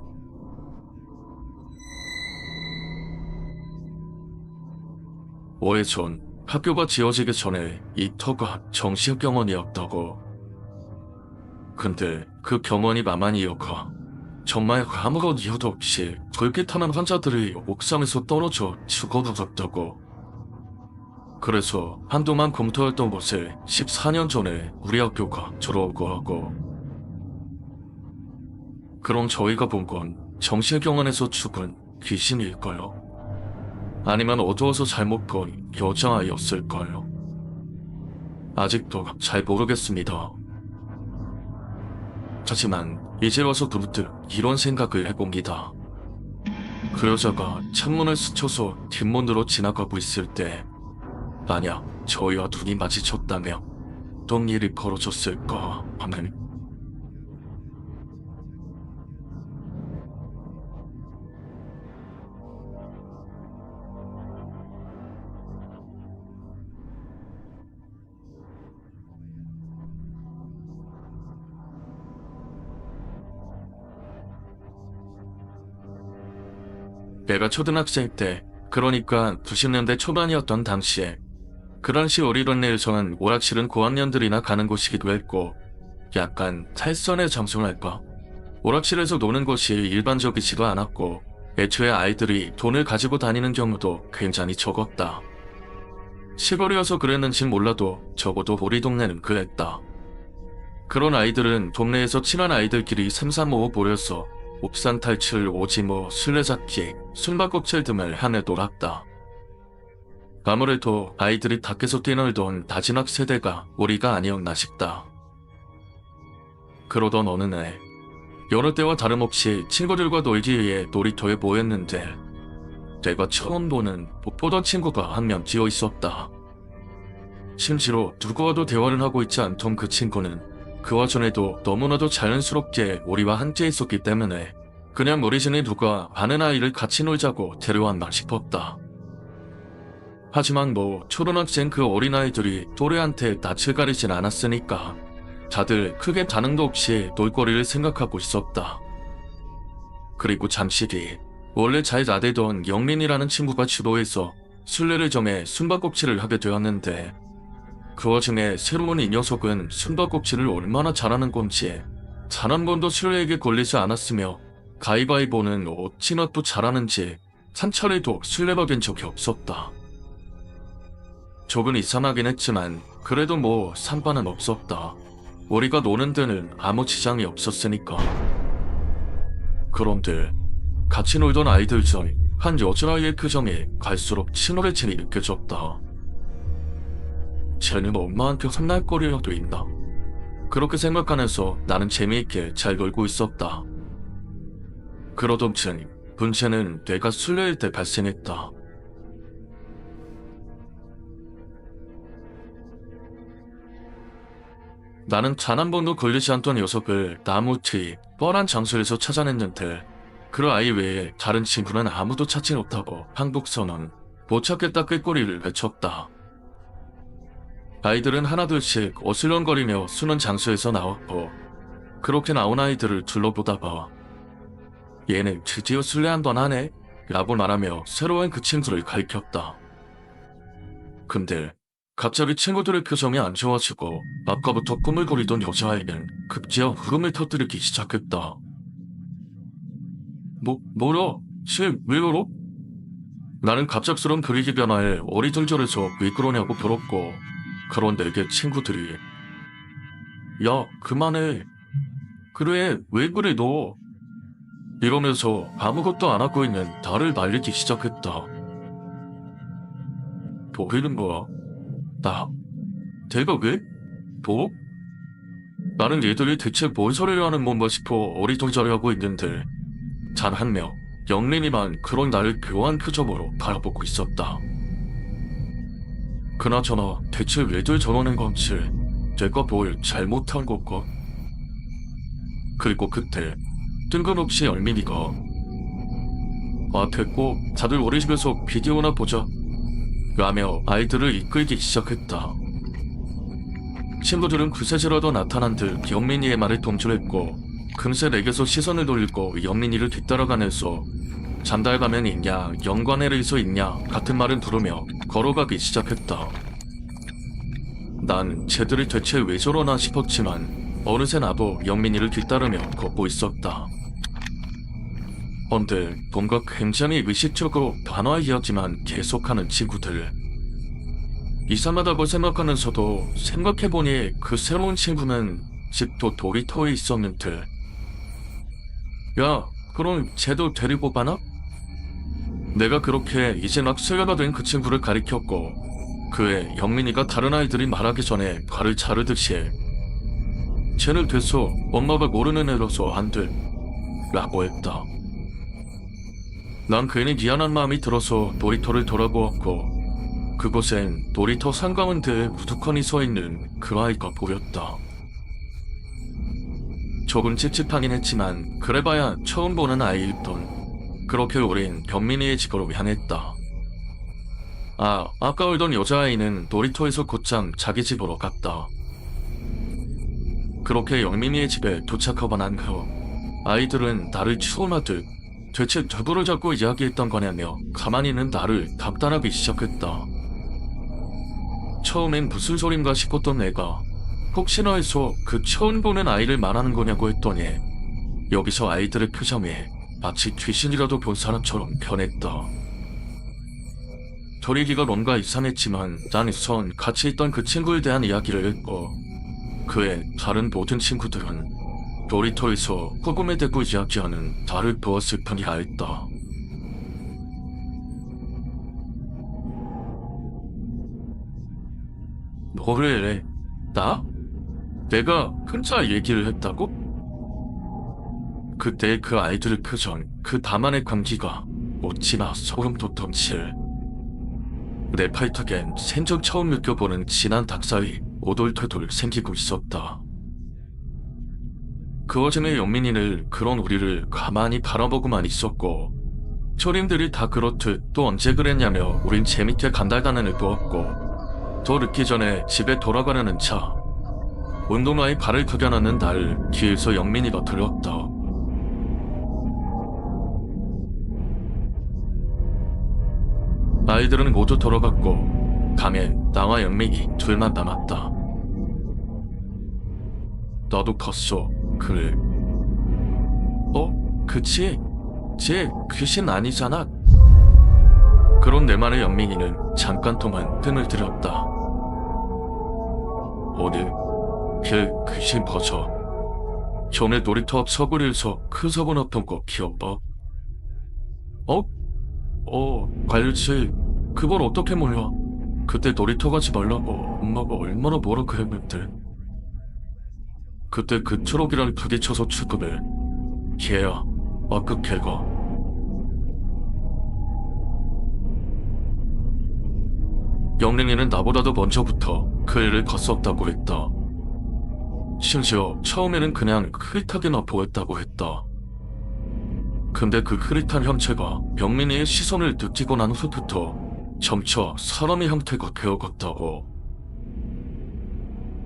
오해전 학교가 지어지기 전에 이 터가 정신병원이었다고. 근데 그 병원이 마만이어가 정말 아무런 이유도 없이 불빛하는 환자들이 옥상에서 떨어져 죽어버렸다고. 그래서 한동안 검토했던 곳에 14년 전에 우리 학교가 들어오고 하고. 그럼 저희가 본 건 정신병원에서 죽은 귀신일까요? 아니면 어두워서 잘못 본 여자아이였을까요? 아직도 잘 모르겠습니다. 하지만 이제 와서 문득 이런 생각을 해봅니다. 그 여자가 창문을 스쳐서 뒷문으로 지나가고 있을 때 만약 저희와 눈이 마주쳤다면 어떤 일이 벌어졌을까 하는. 내가 초등학생 때, 그러니까 90년대 초반이었던 당시에 그 당시 우리 동네에서는 오락실은 고학년들이나 가는 곳이기도 했고 약간 탈선의 장소랄까? 오락실에서 노는 곳이 일반적이지도 않았고 애초에 아이들이 돈을 가지고 다니는 경우도 굉장히 적었다. 시골이어서 그랬는진 몰라도 적어도 우리 동네는 그랬다. 그런 아이들은 동네에서 친한 아이들끼리 3-3-5 모여서 옥상 탈출, 오징어, 술래잡기, 숨바꼭질 등을 하며 놀았다. 아무래도 아이들이 밖에서 뛰놀던 다진학 세대가 우리가 아니었나 싶다. 그러던 어느 날 여느 때와 다름없이 친구들과 놀기 위해 놀이터에 모였는데 내가 처음 보는 못 보던 친구가 한 명 지어 있었다. 심지어 누구와도 대화를 하고 있지 않던 그 친구는 그와 전에도 너무나도 자연스럽게 우리와 함께 있었기 때문에 그냥 우리 중에 누가 아는 아이를 같이 놀자고 데려왔나 싶었다. 하지만 초등학생 그 어린아이들이 또래한테 낯을 가리진 않았으니까 다들 크게 반응도 없이 놀거리를 생각하고 있었다. 그리고 잠시 뒤 원래 잘 나대던 영민이라는 친구가 주도해서 술래를 정해 숨바꼭질을 하게 되었는데 그 와중에 새로운 이 녀석은 숨바꼭질을 얼마나 잘하는 건지 단 한 번도 술래에게 걸리지 않았으며 가위바위보는 어찌나 또 잘하는지 한 차례도 술래가 된 적이 없었다. 조금 이상하긴 했지만 그래도 상관은 없었다. 우리가 노는 데는 아무 지장이 없었으니까. 그런데 같이 놀던 아이들 중 한 여자아이의 표정이 갈수록 친월해짐이 느껴졌다. 쟤는 엄마한테 혼날 거리라도 있나? 그렇게 생각하면서 나는 재미있게 잘 놀고 있었다. 그러던 중 문제는 내가 술래일 때 발생했다. 나는 단 한 번도 걸리지 않던 녀석을 나무 뒤 뻔한 장소에서 찾아냈는데 그 아이 외에 다른 친구는 아무도 찾지 못하고 항복선언 못 찾겠다 꾀꼬리를 외쳤다. 아이들은 하나둘씩 어슬렁거리며 수는 장소에서 나왔고 그렇게 나온 아이들을 둘러보다가 얘는 드디어 술래 한 번 하네 라고 말하며 새로운 그 친구를 가리켰다. 근데 갑자기 친구들의 표정이 안 좋아지고 아까부터 꾸물거리던 여자아이는 급기야 울음을 터뜨리기 시작했다. 뭐야? 쟤 왜 울어? 나는 갑작스런 분위기 변화에 어리둥절해서 왜 그러냐고 물었고 그런데 내 친구들이 야 그만해. 그래 왜 그래 너? 이러면서 아무것도 안 하고 있는 나를 말리기 시작했다. 보이는 거야? 내가 왜? 나는 얘들이 대체 뭔 소리를 하는 건가 싶어 어리둥절해하고 있는데 단 한 명, 영린이만 그런 나를 묘한 표정으로 바라보고 있었다. 그나저나 대체 왜들 저러는 건지 내가 뭘 잘못한 걸까? 그리고 그때 뜬금없이 영민이가 됐고 다들 우리 집에서 비디오나 보자 라며 아이들을 이끌기 시작했다. 친구들은 그새지라도 나타난 듯 영민이의 말에 동조했고 금세 내게서 시선을 돌리고 영민이를 뒤따라가면서 잔달가면 있냐 연관에서 있냐 같은 말을 부르며 걸어가기 시작했다. 난 쟤들이 대체 왜 저러나 싶었지만 어느새 나도 영민이를 뒤따르며 걷고 있었다. 언제 뭔가 굉장히 의식적으로 반화이었지만 계속하는 친구들. 이상하다고 생각하면서도 생각해보니 그 새로운 친구는 집도 도리터에 있었는데 야 그럼 쟤도 데리고 가나? 내가 그렇게 이제 막 술래가 된 그 친구를 가리켰고 그에 영민이가 다른 아이들이 말하기 전에 발을 자르듯이 쟤는 됐어 엄마가 모르는 애라서 안 돼 라고 했다. 난 괜히 미안한 마음이 들어서 놀이터를 돌아보았고 그곳엔 놀이터 상가운데에 우두커니 서있는 그 아이가 보였다. 조금 찝찝하긴 했지만 그래봐야 처음 보는 아이일 뿐. 그렇게 우린 현민이의 집으로 향했다. 아까 울던 여자아이는 놀이터에서 곧장 자기 집으로 갔다. 그렇게 영민이의 집에 도착하고 난 후 아이들은 나를 추월하듯 대체 누구를 잡고 이야기했던 거냐며 가만히 있는 나를 답답하기 시작했다. 처음엔 무슨 소린가 싶었던 내가 혹시나 해서 그 처음 보는 아이를 말하는 거냐고 했더니 여기서 아이들의 표정이 마치 귀신이라도 본 사람처럼 변했다. 분위기가 뭔가 이상했지만 난 우선 같이 있던 그 친구에 대한 이야기를 했고 그의 다른 모든 친구들은 놀이터에서 호금에 대고 이야기하는 나를 보았을 뿐이라 했다. 뭐래? 나? 내가 혼자 얘기를 했다고? 그때 그 아이들의 표정, 그 다만의 감기가 어찌나 소름 돋던지. 내 팔뚝엔 생전 처음 느껴보는 진한 닭살이 오돌토돌 생기고 있었다. 그 와중에 영민이는 그런 우리를 가만히 바라보고만 있었고, 초림들이 다 그렇듯 또 언제 그랬냐며 우린 재밌게 간달간을 보았고, 더 늦기 전에 집에 돌아가려는 차, 운동화에 발을 그겨놨는 날 뒤에서 영민이가 들었다. 아이들은 모두 돌아갔고 방엔 나와 영민이 둘만 남았다. 나도 봤어. 그래. 그치? 쟤 귀신 아니잖아. 그런 내 말에 영민이는 잠깐 동안 뜸을 들였다. 오늘 걔 귀신 버져. 전에 놀이터 앞 서구리에서 그 사고 났던 거 기억나? 알지. 그걸 어떻게 몰라. 그때 놀이터 가지 말라고 엄마가 얼마나 뭐라 그랬는데. 그때 그 초록이랑 부딪혀서 죽음을. 걔야. 아까 걔가. 영린이는 나보다도 먼저부터 그 애를 봤었다고 했다. 심지어 처음에는 그냥 흐릿하게나 보였다고 했다. 근데 그 흐릿한 형체가 영민이의 시선을 느끼고 난 후부터 점차 사람의 형태가 되어갔다고.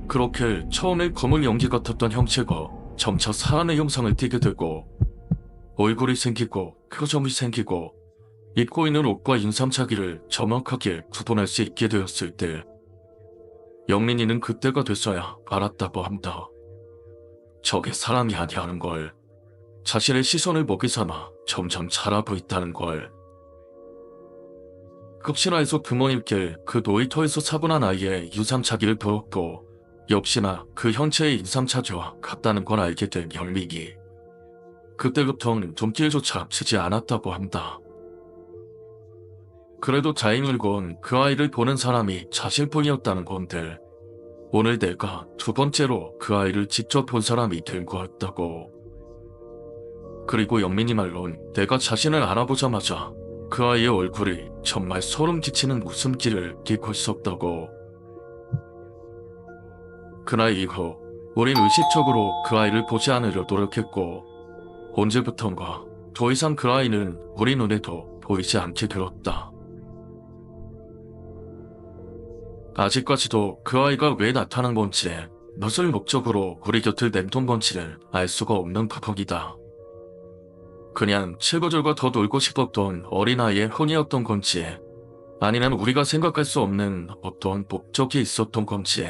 그렇게 처음에 검은 연기 같았던 형체가 점차 사람의 형상을 띠게 되고, 얼굴이 생기고 표정이 생기고 입고 있는 옷과 인상착의를 정확하게 구분할 수 있게 되었을 때, 영민이는 그때가 됐어야 알았다고 한다. 저게 사람이 아니라는 걸. 자신의 시선을 먹이 삼아 점점 자라고 있다는 걸. 급신하에서 부모님께 그 놀이터에서 사고 난 아이의 유상차기를 보았고, 역시나 그 형체의 인상차기와 같다는 걸 알게 된 영민이. 그때부터는 눈길조차 치지 않았다고 한다. 그래도 다행인 건 그 아이를 보는 사람이 자신뿐이었다는 건데, 오늘 내가 두 번째로 그 아이를 직접 본 사람이 된 거였다고. 그리고 영민이 말론 내가 자신을 알아보자마자 그 아이의 얼굴이 정말 소름 끼치는 웃음기를 띠고 있었다고. 그날 이후 우린 의식적으로 그 아이를 보지 않으려 노력했고, 언제부턴가 더 이상 그 아이는 우리 눈에도 보이지 않게 되었다. 아직까지도 그 아이가 왜 나타난 건지, 무슨 목적으로 우리 곁을 맴돈 건지를 알 수가 없는 부분이다. 그냥 친구들과 더 놀고 싶었던 어린아이의 혼이었던 건지, 아니면 우리가 생각할 수 없는 어떤 목적이 있었던 건지.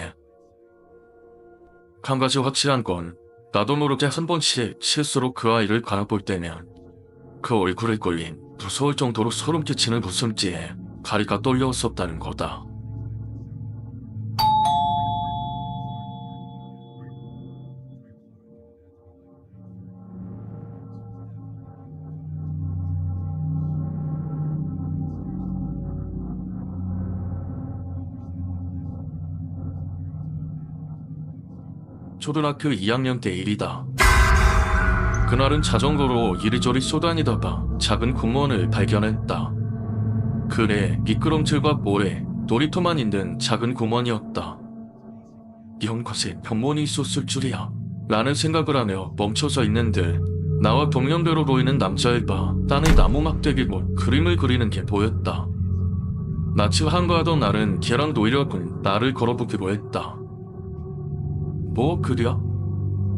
한 가지 확실한 건, 나도 모르게 한 번씩 실수로 그 아이를 바라볼 때면 그 얼굴에 걸린 무서울 정도로 소름 끼치는 웃음기에 다리가 떨려왔었다는 거다. 초등학교 2학년 때 일이다. 그날은 자전거로 이리저리 쏘다니다가 작은 공무원을 발견했다. 그래, 미끄럼틀과 모래, 놀이터만 있는 작은 공원이었다. 이런 곳에 병원이 있었을 줄이야 라는 생각을 하며 멈춰서 있는데, 나와 동년배로 보이는 남자애가 땅에 나무 막대기로 그림을 그리는 게 보였다. 마치 한가하던 날은 걔랑 놀려고 나를 걸어보기로 했다. 뭐 그려?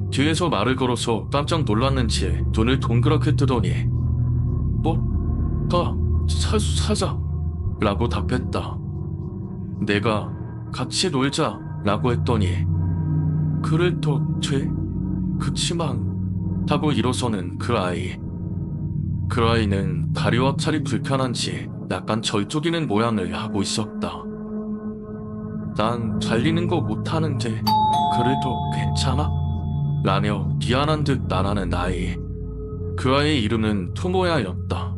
뒤에서 말을 걸어서 깜짝 놀랐는지 눈을 동그랗게 뜨더니 사자 라고 답했다. 내가 같이 놀자 라고 했더니 그래도 돼? 그치만 하고 일어서는 그 아이. 그 아이는 다리와 팔이 불편한지 약간 절쪽이는 모양을 하고 있었다. 난 달리는 거 못하는데 그래도 괜찮아? 라며 미안한 듯 나라는 아이. 그 아이의 이름은 토모야였다.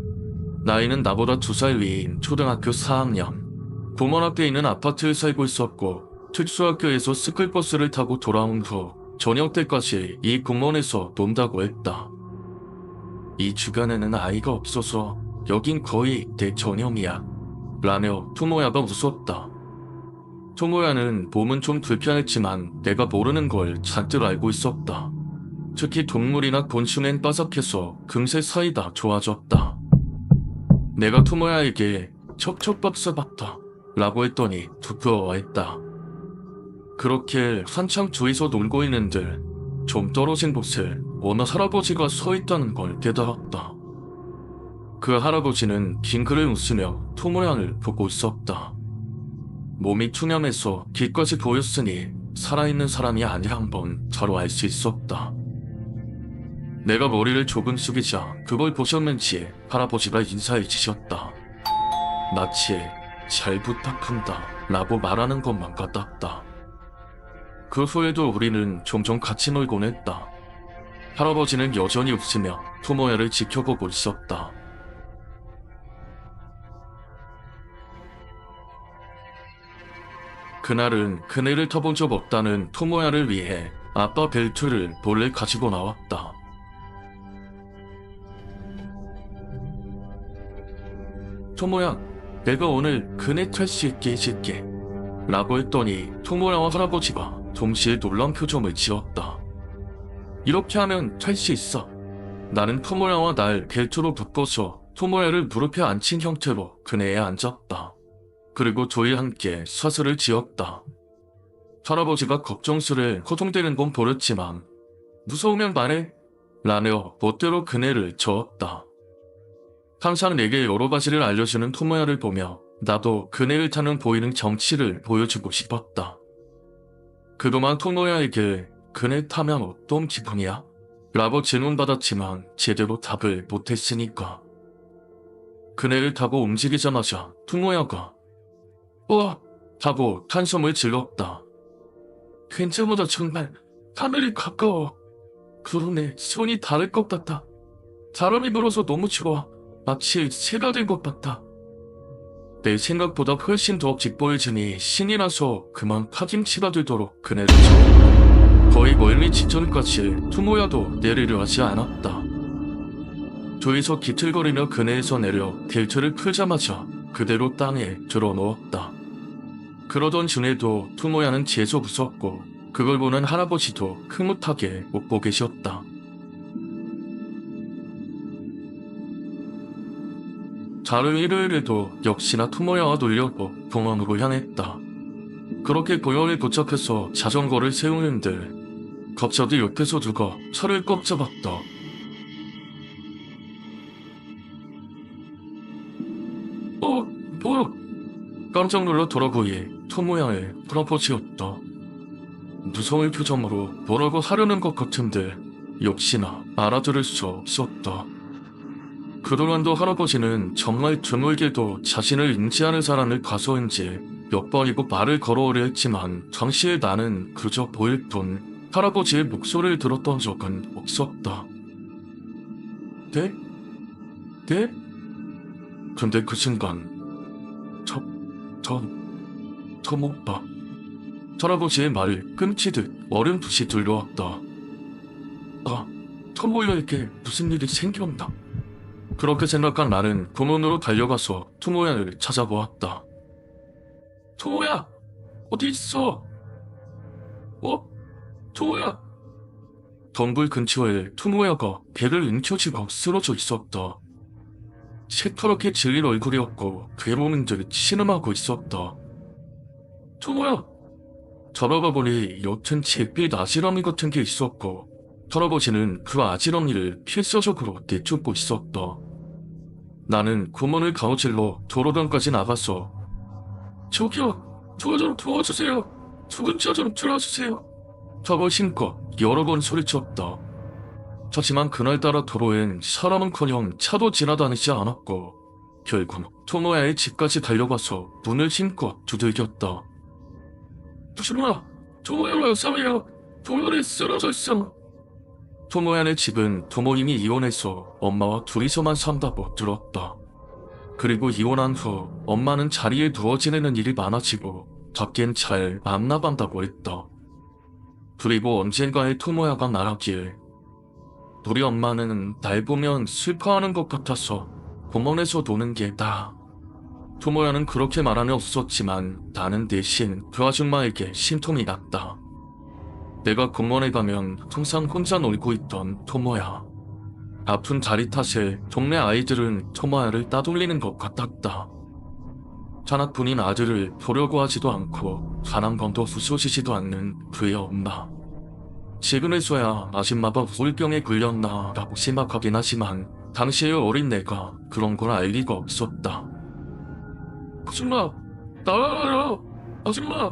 나이는 나보다 2살 위인 초등학교 4학년. 부모 앞에 있는 아파트에 살고 있었고, 특수학교에서 스쿨버스를 타고 돌아온 후 저녁 때까지 이 공원에서 논다고 했다. 이 주변에는 아이가 없어서 여긴 거의 내 전형이야. 라며 토모야가 웃었다. 토모야는 몸은 좀 불편했지만 내가 모르는 걸 잔뜩 알고 있었다. 특히 동물이나 곤충엔 빠삭해서 금세 사이다 좋아졌다. 내가 토모야에게 척척박사 봤다 라고 했더니 부끄러워했다. 그렇게 한창 둘이서 놀고 있는데 좀 떨어진 곳에 어느 할아버지가 서 있다는 걸 깨달았다. 그 할아버지는 빙그레 웃으며 토모야를 보고 있었다. 몸이 투명해서 귀까지 보였으니 살아있는 사람이 아니란 건 바로 알 수 있었다. 내가 머리를 조금 숙이자 그걸 보셨는지 할아버지가 인사해 주셨다. 마치 잘 부탁한다 라고 말하는 것만 같았다. 그 후에도 우리는 종종 같이 놀곤 했다. 할아버지는 여전히 웃으며 토모야를 지켜보고 있었다. 그날은 그네를 타본 적 없다는 토모야를 위해 아빠 벨트를 몰래 가지고 나왔다. 토모야, 내가 오늘 그네 탈 수 있게 해줄게 라고 했더니 토모야와 할아버지가 동시에 놀란 표정을 지었다. 이렇게 하면 탈 수 있어. 나는 토모야와 날 벨트로 묶어서 토모야를 무릎에 앉힌 형태로 그네에 앉았다. 그리고 둘이 함께 사슬을 지었다. 할아버지가 걱정스레 호통되는 건 보였지만 무서우면 말해 라며 멋대로 그네를 저었다. 항상 내게 여러 가지를 알려주는 토모야를 보며 나도 그네를 타는 보이는 정치를 보여주고 싶었다. 그동안 토모야에게 그네 타면 어떤 기분이야? 라고 질문받았지만 제대로 답을 못했으니까. 그네를 타고 움직이자마자 토모야가 우와! 하고 한숨을 질렀다. 괜찮보다 정말 하늘이 가까워. 그러네, 손이 닿을 것 같다. 바람이 불어서 너무 좋아. 마치 새가 된 것 같다. 내 생각보다 훨씬 더 짙보여지니 신이 나서 그만 파김치가 되도록 그네를 쳐. 거의 멀리 직전까지 토모야도 내리려 하지 않았다. 둘이서 기틀거리며 그네에서 내려 벨트를 풀자마자 그대로 땅에 들어 넣었다. 그러던 중에도 토모야는 계속 웃었고 그걸 보는 할아버지도 흐뭇하게 웃고 계셨다. 다른 일요일에도 역시나 토모야와 놀려고 공원으로 향했다. 그렇게 공원에 도착해서 자전거를 세우는데 갑자기 옆에서 누가 차를 꽉 잡았다. 뭐야? 깜짝 놀라 돌아보니 토모야의 할아버지였다. 무서운 표정으로 뭐라고 하려는 것 같은데 역시나 알아들을 수 없었다. 그동안도 할아버지는 정말 드물게도 자신을 인지하는 사람을 봐서인지 몇 번이고 말을 걸어오려 했지만 당시에 나는 그저 보일 뿐 할아버지의 목소리를 들었던 적은 없었다. 네? 네? 근데 그 순간 토모빠 할아버지의 말을 끊기듯 어렴풋이 들려왔다. 토모야에게 무슨 일이 생겼나? 그렇게 생각한 나는 공원으로 달려가서 토모야를 찾아보았다. 토모야! 어디 있어? 토모야! 덤불 근처에 토모야가 배를 움켜쥐고 쓰러져 있었다. 새파랗게 질린 얼굴이었고 괴로운 듯 신음하고 있었다. 토모야! 돌아가 보니 옅은 잿빛 아지랑이 같은 게 있었고 할아버지는 그 아지랑이를 필사적으로 내쫓고 있었다. 나는 구멍을 가로질러 도로변까지 나가서 저기요! 저 좀 도와주세요! 죽은 자 좀 들어주세요! 하고 힘껏 여러 번 소리쳤다. 하지만 그날따라 도로엔 사람은커녕 차도 지나다니지 않았고 결국 토모야의 집까지 달려가서 문을 힘껏 두들겼다. 부시마! 토모야가 싸워요! 도로에 쓰러져 있어! 토모야네 집은 부모님이 이혼해서 엄마와 둘이서만 산다고 들었다. 그리고 이혼한 후 엄마는 자리에 누워 지내는 일이 많아지고 밖엔 잘 안 나간다고 했다. 그리고 언젠가에 토모야가 말하길 우리 엄마는 날 보면 슬퍼하는 것 같아서 공원에서 노는 게 다. 토모야는 그렇게 말하는 없었지만 나는 대신 그 아줌마에게 심통이 났다. 내가 공원에 가면 항상 혼자 놀고 있던 토모야. 아픈 다리 탓에 동네 아이들은 토모야를 따돌리는 것 같았다. 하나뿐인 아들을 보려고 하지도 않고 단 한 번도 부서지지도 않는 그의 엄마. 지금에서야 아줌마가 우울병에 걸렸나 라고 심각하긴 하지만 당시의 어린 내가 그런 걸 알 리가 없었다. 아줌마! 나와요! 아줌마!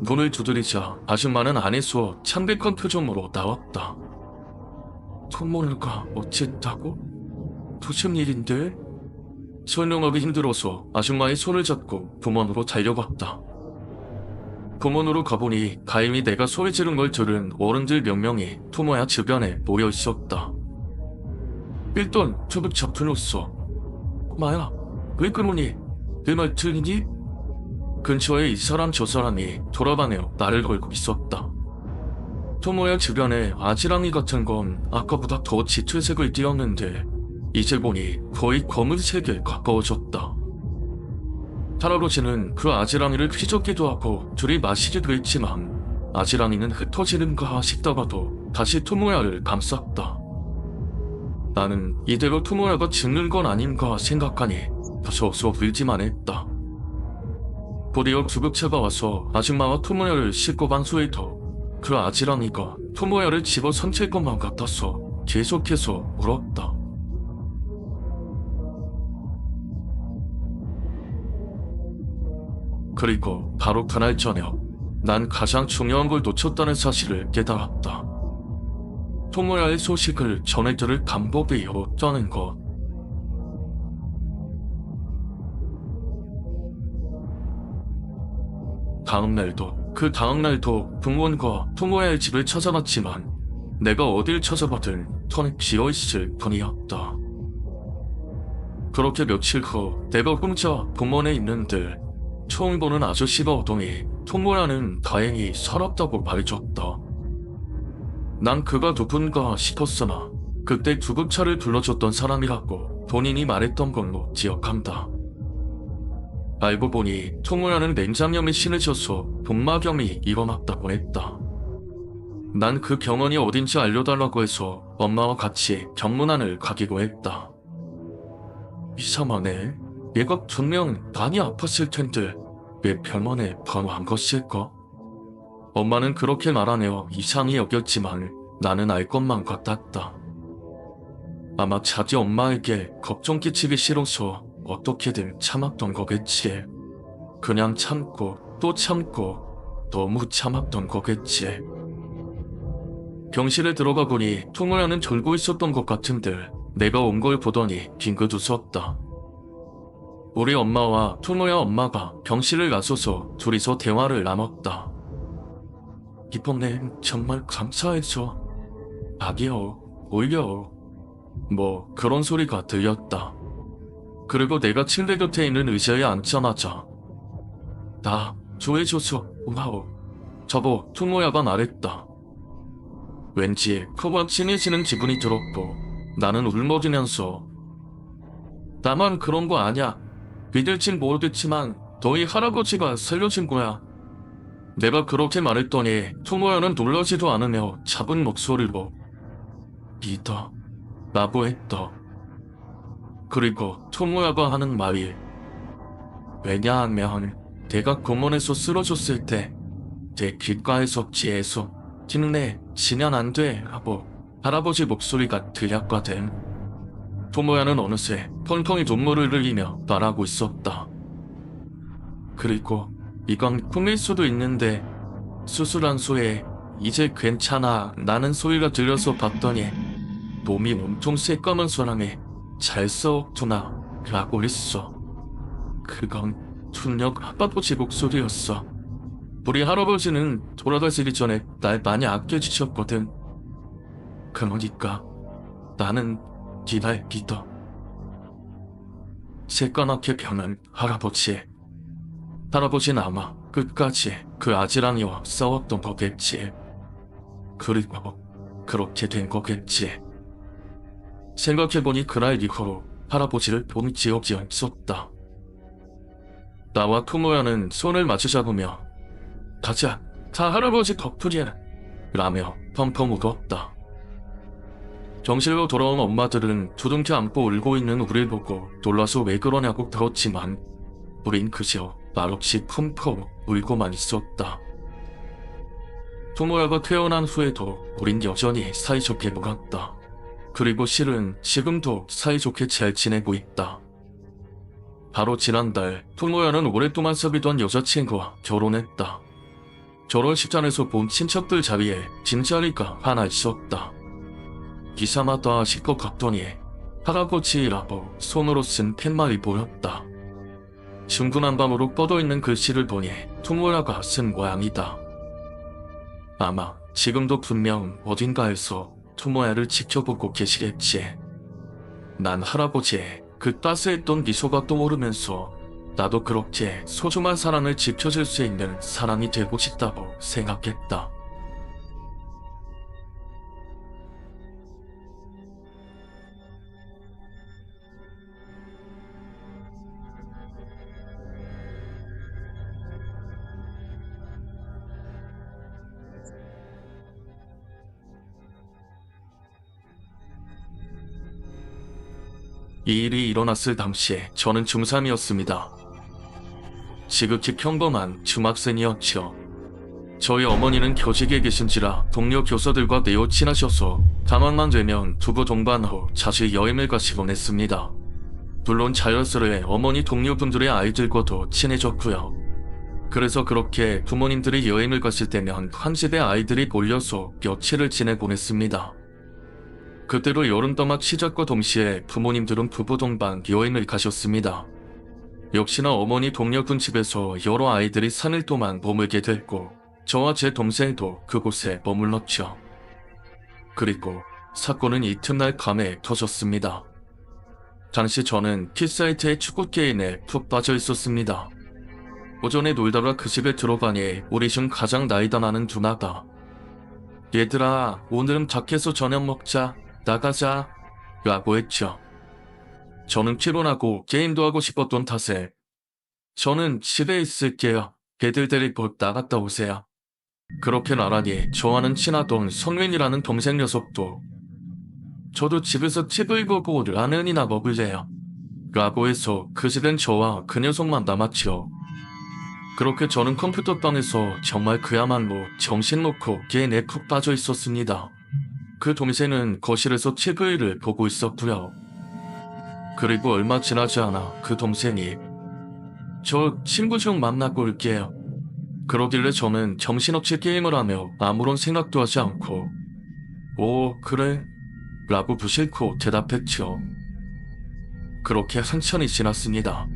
문을 두드리자 아줌마는 안에서 창백한 표정으로 나왔다. 토모야가 어쨌다고? 무슨 일인데? 설명하기 힘들어서 아줌마의 손을 잡고 부문으로 달려갔다. 부문으로 가보니 가임이 내가 소리 지른 걸 들은 어른들 몇 명이 토모야 주변에 모여 있었다. 일단 저벽 잡혀놓았어. 마야, 왜 그러니? 내 말 들리니? 근처에 이 사람 저 사람이 돌아다녀 나를 걸고 있었다. 토모야 주변에 아지랑이 같은 건 아까보다 더 짙은 색을 띄었는데 이제 보니 거의 검은색에 가까워졌다. 할아버지는 그 아지랑이를 휘젓기도 하고 둘이 마시기도 했지만 아지랑이는 흩어지는가 싶다가도 다시 토모야를 감쌌다. 나는 이대로 토모야가 죽는 건 아닌가 생각하니 무서워서 울기만 했다. 곧이어 구급차가 와서 아줌마와 토모야를 싣고 간 후에도 그 아지랑이가 토모야를 집어삼킬 것만 같아서 계속해서 울었다. 그리고 바로 그날 저녁, 난 가장 중요한 걸 놓쳤다는 사실을 깨달았다. 토모야의 소식을 전해들을 방법이 없다는 것. 그 다음 날도 부모님과 토모야의 집을 찾아봤지만 내가 어딜 찾아봐든 턴이 비어있을 뿐이었다. 그렇게 며칠 후 내가 혼자 공원에 있는데 처음 보는 아저씨가 오더니 토모야는 다행히 살았다고 말해줬다. 난 그가 누군가 싶었으나 그때 구급차를 불러줬던 사람이라고 본인이 말했던 걸로 기억한다. 알고 보니 토모야는 맹장염에 심해져서 복막염이 일어났다고 했다. 난 그 병원이 어딘지 알려달라고 해서 엄마와 같이 병문안을 가기로 했다. 이상하네. 얘가 분명 많이 아팠을 텐데 왜 병원에 바로 안 갔을까? 엄마는 그렇게 말하며 이상히 여겼지만 나는 알 것만 같았다. 아마 자기 엄마에게 걱정 끼치기 싫어서 어떻게든 참았던 거겠지. 그냥 참고 또 참고 너무 참았던 거겠지. 병실에 들어가 보니 토모야는 졸고 있었던 것 같은데 내가 온 걸 보더니 빙긋 웃었다. 우리 엄마와 토모야 엄마가 병실을 나서서 둘이서 대화를 나눴다. 이번엔 정말 감사해서 아기요, 올려. 뭐 그런 소리가 들렸다. 그리고 내가 침대 곁에 있는 의자에 앉자마자 나 좋아해줘서 고마워. 저보 토모야가 말했다. 왠지 코가 진해지는 기분이 들었고 나는 울먹이면서 나만 그런 거 아냐. 믿을진 모르겠지만 너희 할아버지가 살려준 거야. 내가 그렇게 말했더니 토모야는 놀라지도 않으며 작은 목소리로 믿어 라고 했다. 그리고 토모야가 하는 말이 왜냐하면 내가 공원에서 쓰러졌을 때 내 귓가에서 지에서 티는 지면 안 돼 하고 할아버지 목소리가 들렸거든. 토모야는 어느새 펑펑이 눈물을 흘리며 말하고 있었다. 그리고 이건 꿈일 수도 있는데 수술한 후에 이제 괜찮아 라는 소리가 들려서 봤더니 몸이 엄청 새까만 사람이 잘 싸웠구나 라고 했어. 그건 분명 할아버지 목소리였어. 우리 할아버지는 돌아가시기 전에 날 많이 아껴주셨거든. 그러니까 나는 네날 믿어. 새까맣게 변한 할아버지. 할아버지는 아마 끝까지 그 아지랑이와 싸웠던 거겠지. 그리고 그렇게 된 거겠지. 생각해보니 그날 이후로 할아버지를 본 기억이 없었다. 나와 토모야는 손을 마주잡으며 가자, 다 할아버지 덕분이야 라며 펑펑 울었다. 정실로 돌아온 엄마들은 두둥켜 안고 울고 있는 우리를 보고 놀라서 왜 그러냐고 들었지만 우린 그저 말없이 펑펑 울고만 있었다. 토모야가 태어난 후에도 우린 여전히 사이좋게 놀았다. 그리고 실은 지금도 사이좋게 잘 지내고 있다. 바로 지난달 토모야는 오랫동안 사귀던 여자친구와 결혼했다. 결혼식장에서 본 친척들 자리에 빈자리가 하나 있었다. 기사마다 실컷 갔더니 할아버지라고 손으로 쓴 팻말이 보였다. 중구난방으로 뻗어있는 글씨를 보니 토모야가 쓴 모양이다. 아마 지금도 분명 어딘가에서 토모야를 지켜보고 계시겠지. 난 할아버지의 그 따스했던 미소가 떠오르면서 나도 그렇게 소중한 사랑을 지켜줄 수 있는 사람이 되고 싶다고 생각했다. 이 일이 일어났을 당시에 저는 중3이었습니다. 지극히 평범한 중학생이었죠. 저희 어머니는 교직에 계신지라 동료 교사들과 매우 친하셔서 방학만 되면 두부 동반 후 자주 여행을 가시곤 했습니다. 물론 자연스레 어머니 동료분들의 아이들과도 친해졌고요. 그래서 그렇게 부모님들이 여행을 갔을 때면 한 집에 아이들이 몰려서 며칠을 지내곤 했습니다. 그때로 여름방학 시작과 동시에 부모님들은 부부 동반 여행을 가셨습니다. 역시나 어머니 동료분 집에서 여러 아이들이 3일 동안 머물게 됐고 저와 제 동생도 그곳에 머물렀죠. 그리고 사건은 이튿날 밤에 터졌습니다. 당시 저는 킥사이트의 축구 게임에 푹 빠져 있었습니다. 오전에 놀다가 그 집에 들어가니 우리 중 가장 나이가 많은 누나가 얘들아, 오늘은 밖에서 저녁 먹자. 나가자 라고 했죠. 저는 피곤하고 게임도 하고 싶었던 탓에 저는 집에 있을게요. 걔들 데리고 나갔다 오세요. 그렇게 말하니 저와는 친하던 성민이라는 동생 녀석도 저도 집에서 TV를 보고 라면이나 먹을래요 라고 해서 그 집엔 저와 그 녀석만 남았죠. 그렇게 저는 컴퓨터방에서 정말 그야말로 정신 놓고 게임에 푹 빠져 있었습니다. 그 동생은 거실에서 TV를 보고 있었고요. 그리고 얼마 지나지 않아 그 동생이 저 친구 좀 만나고 올게요. 그러길래 저는 정신없이 게임을 하며 아무런 생각도 하지 않고 오 그래 라고 무심코 대답했죠. 그렇게 한참이 지났습니다.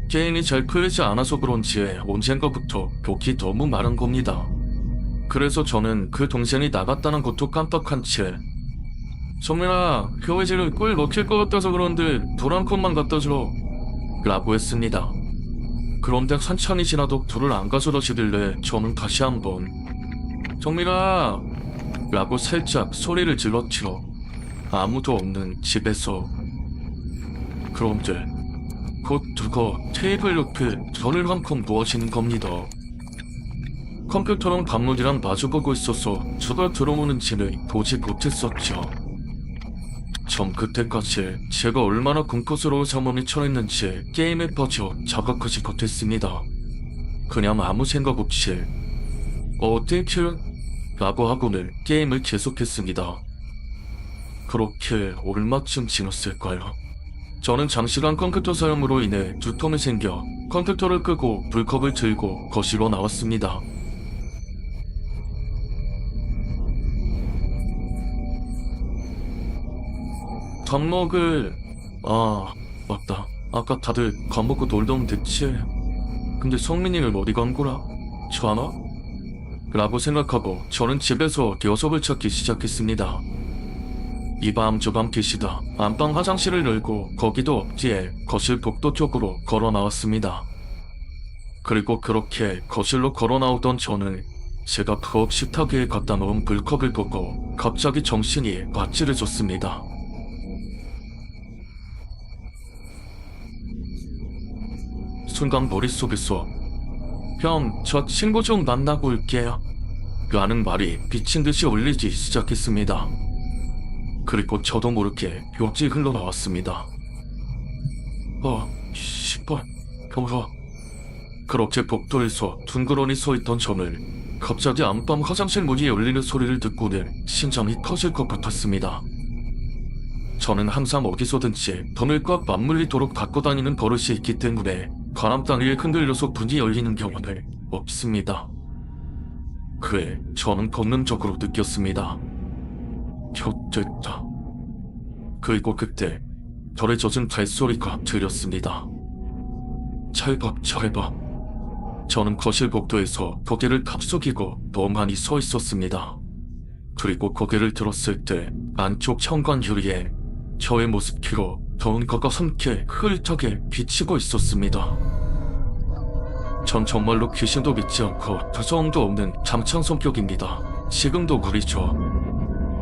게임이 잘 풀리지 않아서 그런지 언젠가부터 목이 너무 마른 겁니다. 그래서 저는 그 동생이 나갔다는 것도 깜빡한 채 성민아, 교회지를 꿀 먹힐 것 같아서 그런데 불 한 컵만 갖다 줘 라고 했습니다. 그런데 한참이 지나도 불을 안 가져다 주길래 저는 다시 한번 성민아 라고 살짝 소리를 질렀죠. 아무도 없는 집에서. 그런데 곧 누가 테이블 옆에 저를 한컵 놓아지는 겁니다. 컴퓨터랑 단물이랑 마주보고 있어서 누가 들어오는지는 보지 못했었죠. 전 그때까지 제가 얼마나 공포스러운 상황에 처했는지 게임에 빠져 자각하지 못했습니다. 그냥 아무 생각 없이 땡큐 라고 하고는 게임을 계속했습니다. 그렇게 얼마쯤 지났을까요? 저는 장시간 컴퓨터 사용으로 인해 두통이 생겨 컴퓨터를 끄고 물컵을 들고 거실로 나왔습니다. 밥 먹을... 맞다. 아까 다들 밥 먹고 놀던 됐지. 근데 성민이는 어디 간 거라? 전화? 라고 생각하고 저는 집에서 녀석을 찾기 시작했습니다. 이 밤 저 밤 계시다 안방 화장실을 열고 거기도 없기에 거실 복도 쪽으로 걸어 나왔습니다. 그리고 그렇게 거실로 걸어 나오던 저는 제가 부엌 식탁위에 갖다 놓은 물컵을 보고 갑자기 정신이 마취해졌습니다. 순간 머릿속에서 형, 저 친구 좀 만나고 올게요 라는 말이 비친 듯이 울리기 시작했습니다. 그리고 저도 모르게 욕이 흘러나왔습니다. 씨발, 경서. 그렇게 복도에서 둥그러니 서있던 저를 갑자기 안방 화장실 문이 열리는 소리를 듣고는 심장이 터질 것 같았습니다. 저는 항상 어디서든지 돈을 꽉 맞물리도록 갖고 다니는 버릇이 있기 때문에 바람 따위에 흔들려서 문이 열리는 경우는 없습니다. 그에 저는 본능적으로 느꼈습니다. 됐다. 그리고 그때 덜에 젖은 발소리가 들렸습니다. 잘 봐. 저는 거실 복도에서 고개를 탑속이고 멍하니 서 있었습니다. 그리고 고개를 들었을 때 안쪽 현관 유리에 저의 모습키로 더운 것과 함께 흐릿하게 비치고 있었습니다. 전 정말로 귀신도 믿지 않고 두서움도 없는 잠찬 성격입니다. 지금도 그리죠.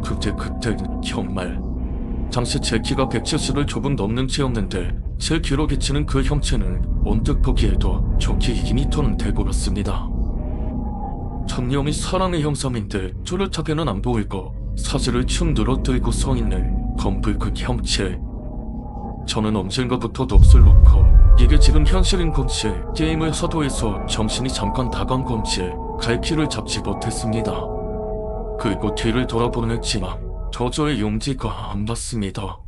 그때는 정말 당시 제 키가 170을 조금 넘는 채였는데 제 귀로 비치는 그 형체는 언뜻 보기에도 정키 2m는 돼 보였습니다. 분명히 사람의 형상인데 뚜렷하게는 안 보이고 사지를 축 늘어뜨리고 서 있는 검붉은 형체. 저는 언젠가부터 넋을 놓고 이게 지금 현실인 건지 게임을 사도해서 정신이 잠깐 나간 건지 갈 길을 잡지 못했습니다. 그리고 뒤를 돌아보는 했지만 저의 용기가 안 났습니다.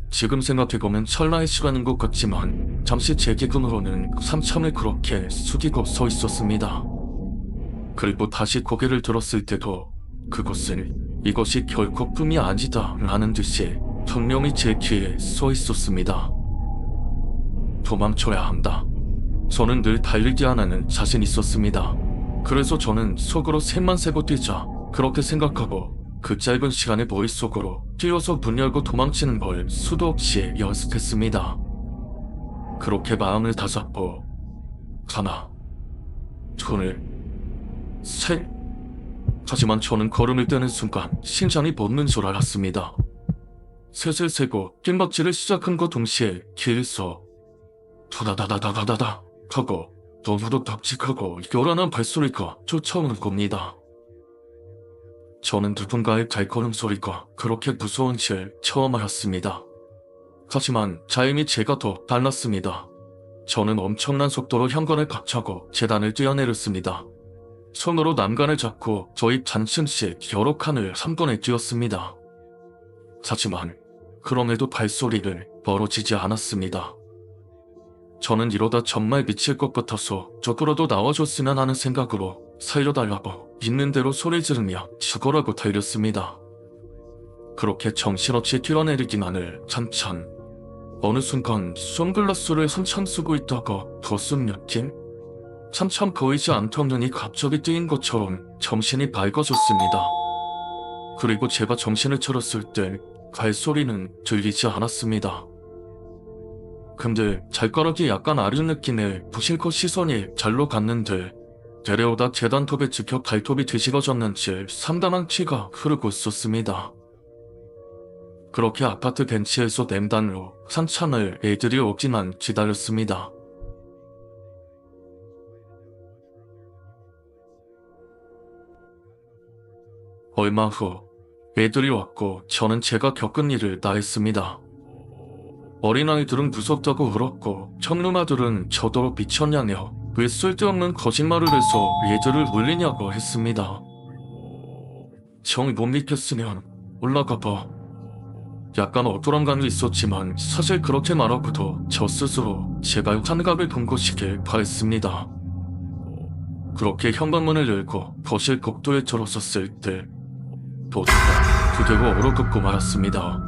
지금 생각해보면 찰나의 시간인 것 같지만 잠시 제 기분으로는 삼참을 그렇게 숙이고 서 있었습니다. 그리고 다시 고개를 들었을 때도 그것은 이것이 결코 꿈이 아니다 라는 듯이 분명히 제 귀에 서 있었습니다. 도망쳐야 한다. 저는 늘 달리기 하나는 자신 있었습니다. 그래서 저는 속으로 셋만 세고 뛰자 그렇게 생각하고 그 짧은 시간에 머릿속으로 뛰어서 문 열고 도망치는 걸 수도 없이 연습했습니다. 그렇게 마음을 다잡고 하나, 둘, 셋. 하지만 저는 걸음을 떼는 순간 심장이 멎는 줄 알았습니다. 셋을 세고 뜀박질을 시작한 것 동시에 길에서 도다다다다다다 하고 너무도 납직하고 요란한 발소리가 쫓아오는 겁니다. 저는 누군가의 발걸음소리가 그렇게 무서운지 처음 알았습니다. 하지만 자임이 제가 더 달랐습니다. 저는 엄청난 속도로 현관을 박차고 계단을 뛰어내렸습니다. 손으로 난간을 잡고 저희 단층씩 여러 칸을 한 번에 뛰었습니다. 하지만 그럼에도 발소리를 멀어지지 않았습니다. 저는 이러다 정말 미칠 것 같아서 저거라도 나와줬으면 하는 생각으로 살려달라고 있는 대로 소리 지르며 죽어라고 달렸습니다. 그렇게 정신없이 뛰어내리기만을 한참. 어느 순간 선글라스를 한참 쓰고 있다가 더 쓴 느낌? 한참 보이지 않던 눈이 갑자기 뜨인 것처럼 정신이 밝아졌습니다. 그리고 제가 정신을 차렸을 때 발소리는 들리지 않았습니다. 근데 발가락이 약간 아른 느낌에 부실컷 시선이 잘로 갔는데 데려오다 계단톱에 찍혀 발톱이 뒤집어졌는지 상당한 피가 흐르고 있었습니다. 그렇게 아파트 벤치에서 냉단으로 한참을 애들이 오기만 기다렸습니다. 얼마 후 애들이 왔고 저는 제가 겪은 일을 다 했습니다. 어린아이들은 무섭다고 울었고 청누마들은 저더러 미쳤냐며 왜 쓸데없는 거짓말을 해서 애들을 울리냐고 했습니다. 정이 못 믿겠으면 올라가봐. 약간 억울한 감이 있었지만 사실 그렇게 말하고도 저 스스로 제가 환각을 본 것이길 바랬습니다. 그렇게 현관문을 열고 거실 복도에 들어섰을 때 도대가 그대로 얼어붙고 말았습니다.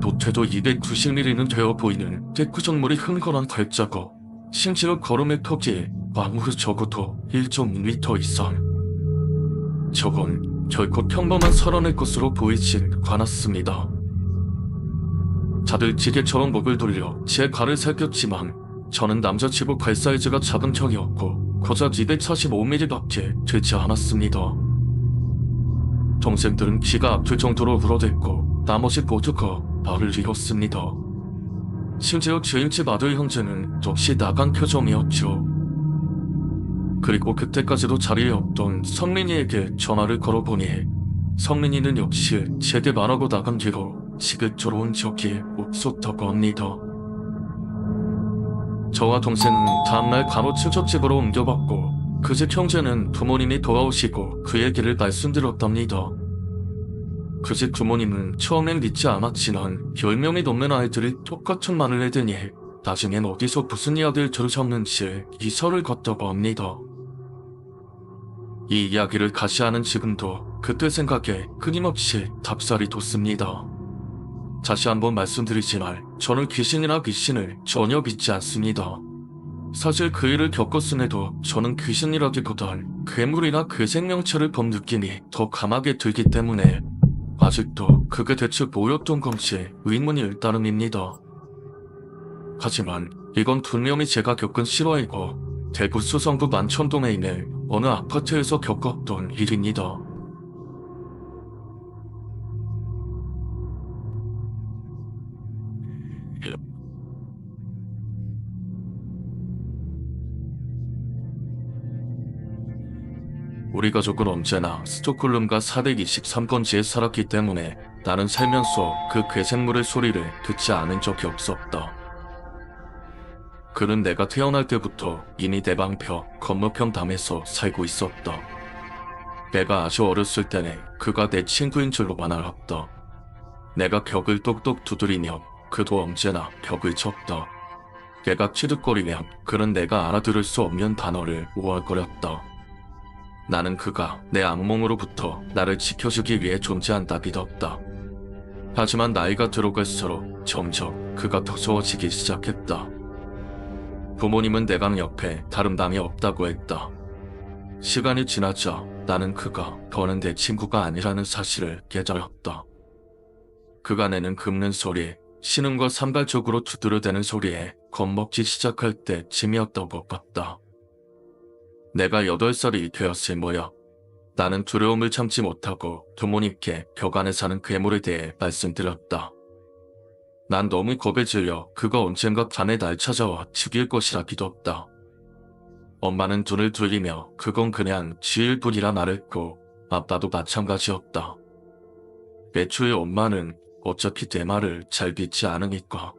도태도 290mm는 되어 보이는 깨끗정물이 흥건한 발자국, 심지어 걸음의 턱이 아무리 적어도 1.5m 이상. 저건 결코 평범한 사람의 것으로 보이진 않았습니다. 다들 지게처럼 목을 돌려 제 발을 살폈지만 저는 남자치고 발 사이즈가 작은 편이었고 고작 245mm밖에 되지 않았습니다. 동생들은 귀가 아플 정도로 울어댔고 나머지 모두가 발을 잃었습니다. 심지어 저희 집 아들 형제는 역시 나간 표정이었죠. 그리고 그때까지도 자리에 없던 성린이에게 전화를 걸어보니 성린이는 역시 제게 말하고 나간 뒤로 지긋저러 온 적이 없었다고 합니다. 저와 동생은 다음날 간호추적집으로 옮겨봤고 그 집 형제는 부모님이 돌아오시고 그 얘기를 말씀드렸답니다. 그 집 부모님은 처음엔 믿지 않았지만 10명이 넘는 아이들이 똑같은 말을 해대니 나중엔 어디서 무슨 이야기를 들으셨는지 이사를 갔다고 합니다. 이 이야기를 가시하는 지금도 그때 생각에 끊임없이 답살이 돋습니다. 다시 한번 말씀드리지만 저는 귀신이나 귀신을 전혀 믿지 않습니다. 사실 그 일을 겪었음에도 저는 귀신이라기보단 괴물이나 그 생명체를 본 느낌이 더 강하게 들기 때문에 아직도 그게 대체 뭐였던 건지 의문일 따름입니다. 하지만 이건 분명히 제가 겪은 실화이고 대구 수성구 만천동에 있는 어느 아파트에서 겪었던 일입니다. 우리 가족은 언제나 스톡홀름과 423번지에 살았기 때문에 나는 살면서 그 괴생물의 소리를 듣지 않은 적이 없었다. 그는 내가 태어날 때부터 이미 내 방편, 건너편 담에서 살고 있었다. 내가 아주 어렸을 때는 그가 내 친구인 줄로만 알았다. 내가 벽을 똑똑 두드리면 그도 언제나 벽을 쳤다. 내가 치득거리면 그는 내가 알아들을 수 없는 단어를 우월거렸다. 나는 그가 내 악몽으로부터 나를 지켜주기 위해 존재한다 믿었다. 하지만 나이가 들어갈수록 점점 그가 무서워지기 시작했다. 부모님은 내가 옆에 다른 방이 없다고 했다. 시간이 지나자 나는 그가 더는 내 친구가 아니라는 사실을 깨달았다. 그가 내는 긁는 소리, 신음과 산발적으로 두드려대는 소리에 겁먹기 시작할 때쯤이었다고 봤다. 내가 8살이 되었을 모양. 나는 두려움을 참지 못하고 부모님께 벽 안에 사는 괴물에 대해 말씀드렸다. 난 너무 겁에 질려 그가 언젠가 밤에 날 찾아와 죽일 것이라 믿었다. 엄마는 눈을 돌리며 그건 그냥 쥐일 뿐이라 말했고 아빠도 마찬가지였다. 애초에 엄마는 어차피 내 말을 잘 믿지 않으니까.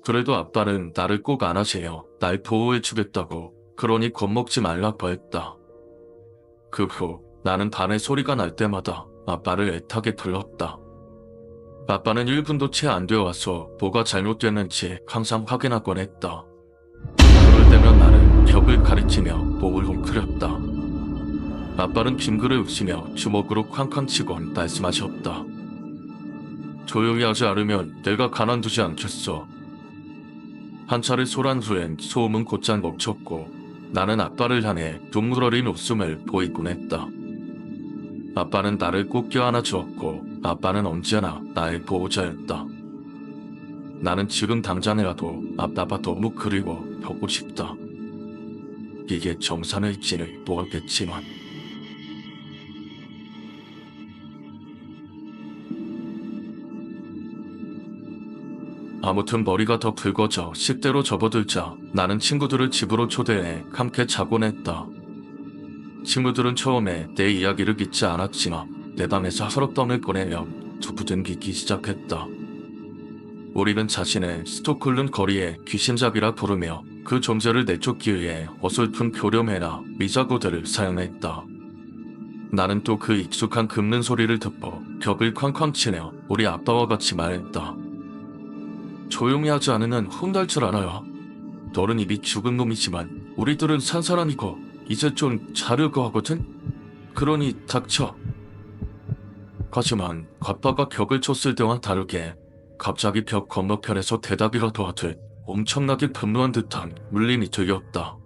그래도 아빠는 나를 꼭 안아주며 날 보호해주겠다고 그러니 겁먹지 말라고 했다. 그 후 나는 밤에 소리가 날 때마다 아빠를 애타게 불렀다. 아빠는 1분도 채 안 되어 와서 뭐가 잘못됐는지 항상 확인하곤 했다. 그럴 때면 나는 벽을 가리키며 목을 웅크렸다. 아빠는 빙그레 웃으며 주먹으로 쾅쾅 치곤 말씀하셨다. 조용히 하지 않으면 내가 가만두지 않겠어. 한 차례 소란 후엔 소음은 곧장 멈췄고 나는 아빠를 향해 눈물 어린 웃음을 보이곤 했다. 아빠는 나를 꼭 껴안아 주었고 아빠는 언제나 나의 보호자였다. 나는 지금 당장이라도 아빠가 너무 그리워 보고 싶다. 이게 정상일지는 모르겠지만. 아무튼 머리가 더 붉어져 10대로 접어들자 나는 친구들을 집으로 초대해 함께 자곤 했다. 친구들은 처음에 내 이야기를 믿지 않았지만 내 방에서 서럽담을 꺼내며 두부등기기 시작했다. 우리는 자신을 스톡홀름 거리의 귀신잡이라 부르며 그 존재를 내쫓기 위해 어설픈 교렴해나 미자고들을 사용했다. 나는 또 그 익숙한 긁는 소리를 듣고 벽을 쾅쾅 치며 우리 아빠와 같이 말했다. 조용히 하지 않으면 혼날 줄 알아요. 너는 이미 죽은 놈이지만 우리들은 산 사람이고 이제 좀 자려고 하거든? 그러니 닥쳐. 하지만 아빠가 벽을 쳤을 때와 다르게 갑자기 벽 건너편에서 대답이라도 하듯 엄청나게 분노한 듯한 울림이 들렸다.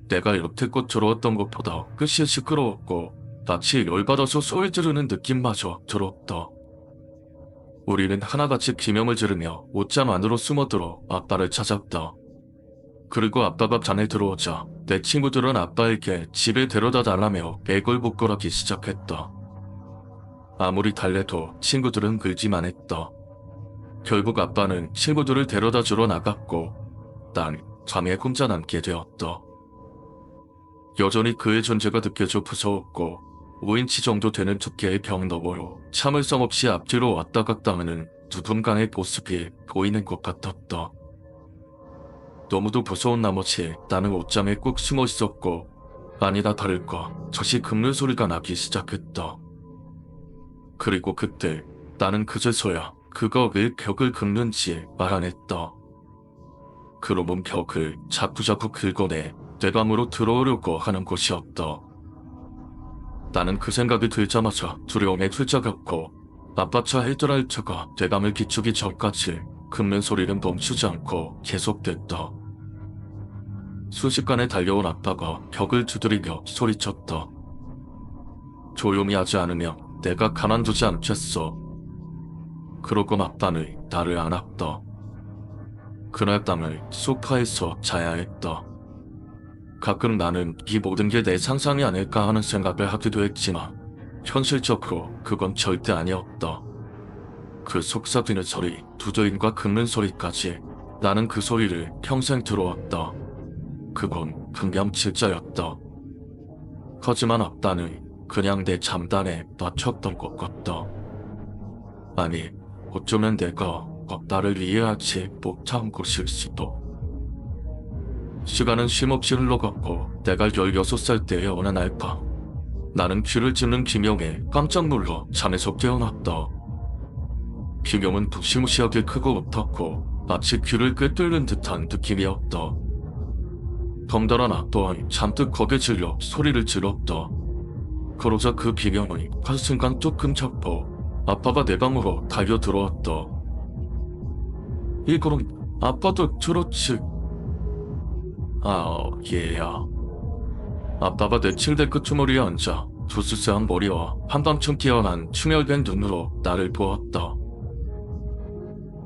내가 여태껏 들어왔던 것보다 끝이 시끄러웠고 마치 열받아서 소리 지르는 느낌마저 들었다. 우리는 하나같이 비명을 지르며 옷장 안으로 숨어들어 아빠를 찾았다. 그리고 아빠가 방에 들어오자 내 친구들은 아빠에게 집에 데려다 달라며 애걸복걸하기 시작했다. 아무리 달래도 친구들은 긁지만 했다. 결국 아빠는 친구들을 데려다 주러 나갔고 난 밤에 혼자 남게 되었다. 여전히 그의 존재가 느껴져 무서웠고 5인치 정도 되는 두께의 벽 너머로 참을성 없이 앞뒤로 왔다 갔다 하는 누군가의 모습이 보이는 것 같았다. 너무도 무서운 나머지 나는 옷장에 꾹 숨어 있었고 아니다 다를까 다시 긁는 소리가 나기 시작했다. 그리고 그때 나는 그제서야 그가 왜 벽을 긁는지 알아냈다. 그놈은 벽을 자꾸자꾸 긁어내 내 방으로 들어오려고 하는 것이었다. 나는 그 생각이 들자마자 두려움에 훌쩍였고 아빠 차 헤드라이트가 내 방을 비추기 전까지 긁는 소리는 멈추지 않고 계속됐다. 순식간에 달려온 아빠가 벽을 두드리며 소리쳤다. 조용히 하지 않으면 내가 가만두지 않겠어. 그러고 아빠는 나를 안았다. 그날 밤을 소파에서 자야 했다. 가끔 나는 이 모든 게 내 상상이 아닐까 하는 생각을 하기도 했지만 현실적으로 그건 절대 아니었다. 그 속삭이는 소리, 두드림과 긁는 소리까지 나는 그 소리를 평생 들어왔다. 그건 그냥 진짜였다. 하지만 아빠는 그냥 내 잠단에 맞췄던 것 같다. 아니, 어쩌면 내가 아빠를 이해하지 못한 것일 수도. 시간은 쉼없이 흘러갔고 내가 16살 때의 어느 날 밤 나는 귀를 찢는 비명에 깜짝 놀라 잠에서 깨어났다. 비명은 무시무시하게 크고 높았고 마치 귀를 꿰뚫는 듯한 느낌이었다. 덩달아 나 또한 잔뜩 겁에 질려 소리를 질렀다. 그러자 그 비명이 한순간 뚝 끊겼고 아빠가 내 방으로 달려들어왔다. 이거는 아빠도 들었지. 얘야. 아빠가 내 침대 끄트머리에 앉아 두수세한 머리와 한밤중 깨어난 충혈된 눈으로 나를 보았다.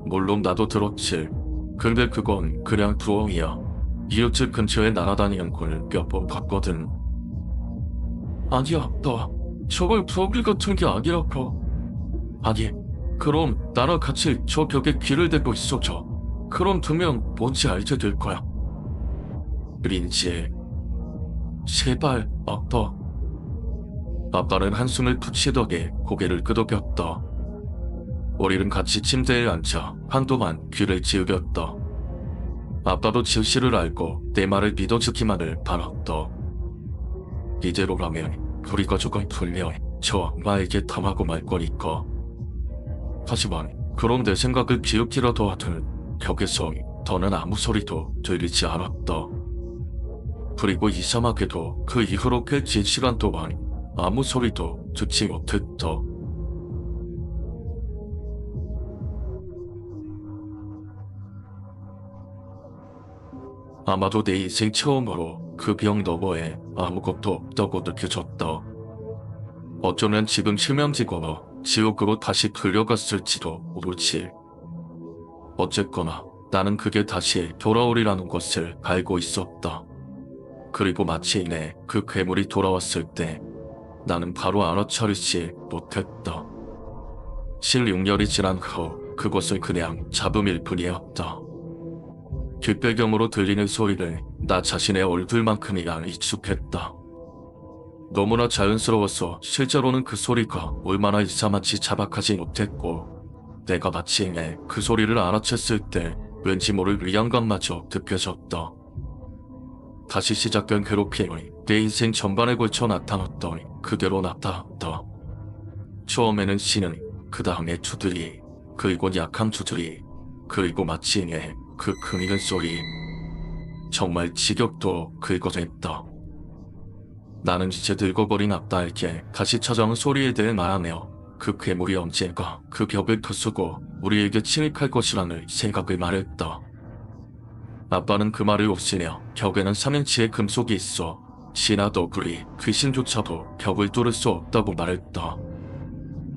물론 나도 들었지. 근데 그건 그냥 부엉이야. 이웃집 근처에 날아다니는 걸 몇 번 봤거든. 아니 아빠, 저걸 부엉이 같은 게 아니라고. 아니, 그럼 나랑 같이 저 벽에 귀를 대고 있어줘. 그럼 두면 뭔지 알게 될 거야. 린지, 제발 아빠. 아빠는 한숨을 푹 쉬더니 고개를 끄덕였다. 우리는 같이 침대에 앉아 한동안 귀를 기울였다. 아빠도 진실을 알고 내 말을 믿어주기만을 바랐다. 이대로라면 우리 가족은 분명 저 악마에게 당하고 말 거니까. 하지만 그런 내 생각을 비웃기라도 하든 벽에서 더는 아무 소리도 들리지 않았다. 그리고 이상하게도 그 이후로 꽤 긴 시간 동안 아무 소리도 듣지 못했다. 아마도 내 인생 처음으로 그 벽 너머에 아무것도 없다고 느껴졌다. 어쩌면 지금 실명지거나 지옥으로 다시 끌려갔을지도 모르지. 어쨌거나 나는 그게 다시 돌아오리라는 것을 알고 있었다. 그리고 마침내 그 괴물이 돌아왔을 때 나는 바로 알아차리지 못했다. 16년이 지난 후 그것은 그냥 잡음일 뿐이었다. 뒷배경으로 들리는 소리를 나 자신의 얼굴만큼이나 익숙했다. 너무나 자연스러워서 실제로는 그 소리가 얼마나 이상한지 자박하지 못했고 내가 마침내 그 소리를 알아챘을 때 왠지 모를 위안감마저 느껴졌다. 다시 시작된 괴롭힘이 내 인생 전반에 걸쳐 나타났던 그대로 나타났다. 처음에는 신은, 그 다음에 두드리, 그리고 약한 두드리, 그리고 마침내 그 긁는 소리. 정말 지겹도 긁어댔다. 나는 이제 늙어버린 아빠에게 다시 찾아온 소리에 대해 말하며 그 괴물이 언젠가 그 벽을 부수고 우리에게 침입할 것이라는 생각을 말했다. 아빠는 그 말을 옵시며 벽에는 3인치의 금속이 있어 신화 너구리, 귀신조차도 벽을 뚫을 수 없다고 말했다.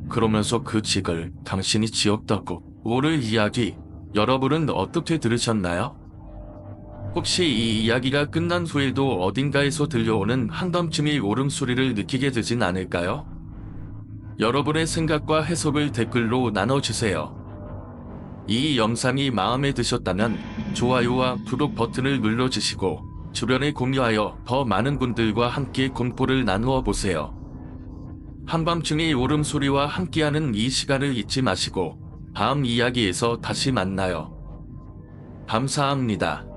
그러면서 그 직을 당신이 지었다고. 오늘 이야기 여러분은 어떻게 들으셨나요? 혹시 이 이야기가 끝난 후에도 어딘가에서 들려오는 한밤중의 울음소리를 느끼게 되진 않을까요? 여러분의 생각과 해석을 댓글로 나눠주세요. 이 영상이 마음에 드셨다면 좋아요와 구독 버튼을 눌러주시고 주변에 공유하여 더 많은 분들과 함께 공포를 나누어 보세요. 한밤중의 울음소리와 함께하는 이 시간을 잊지 마시고 다음 이야기에서 다시 만나요. 감사합니다.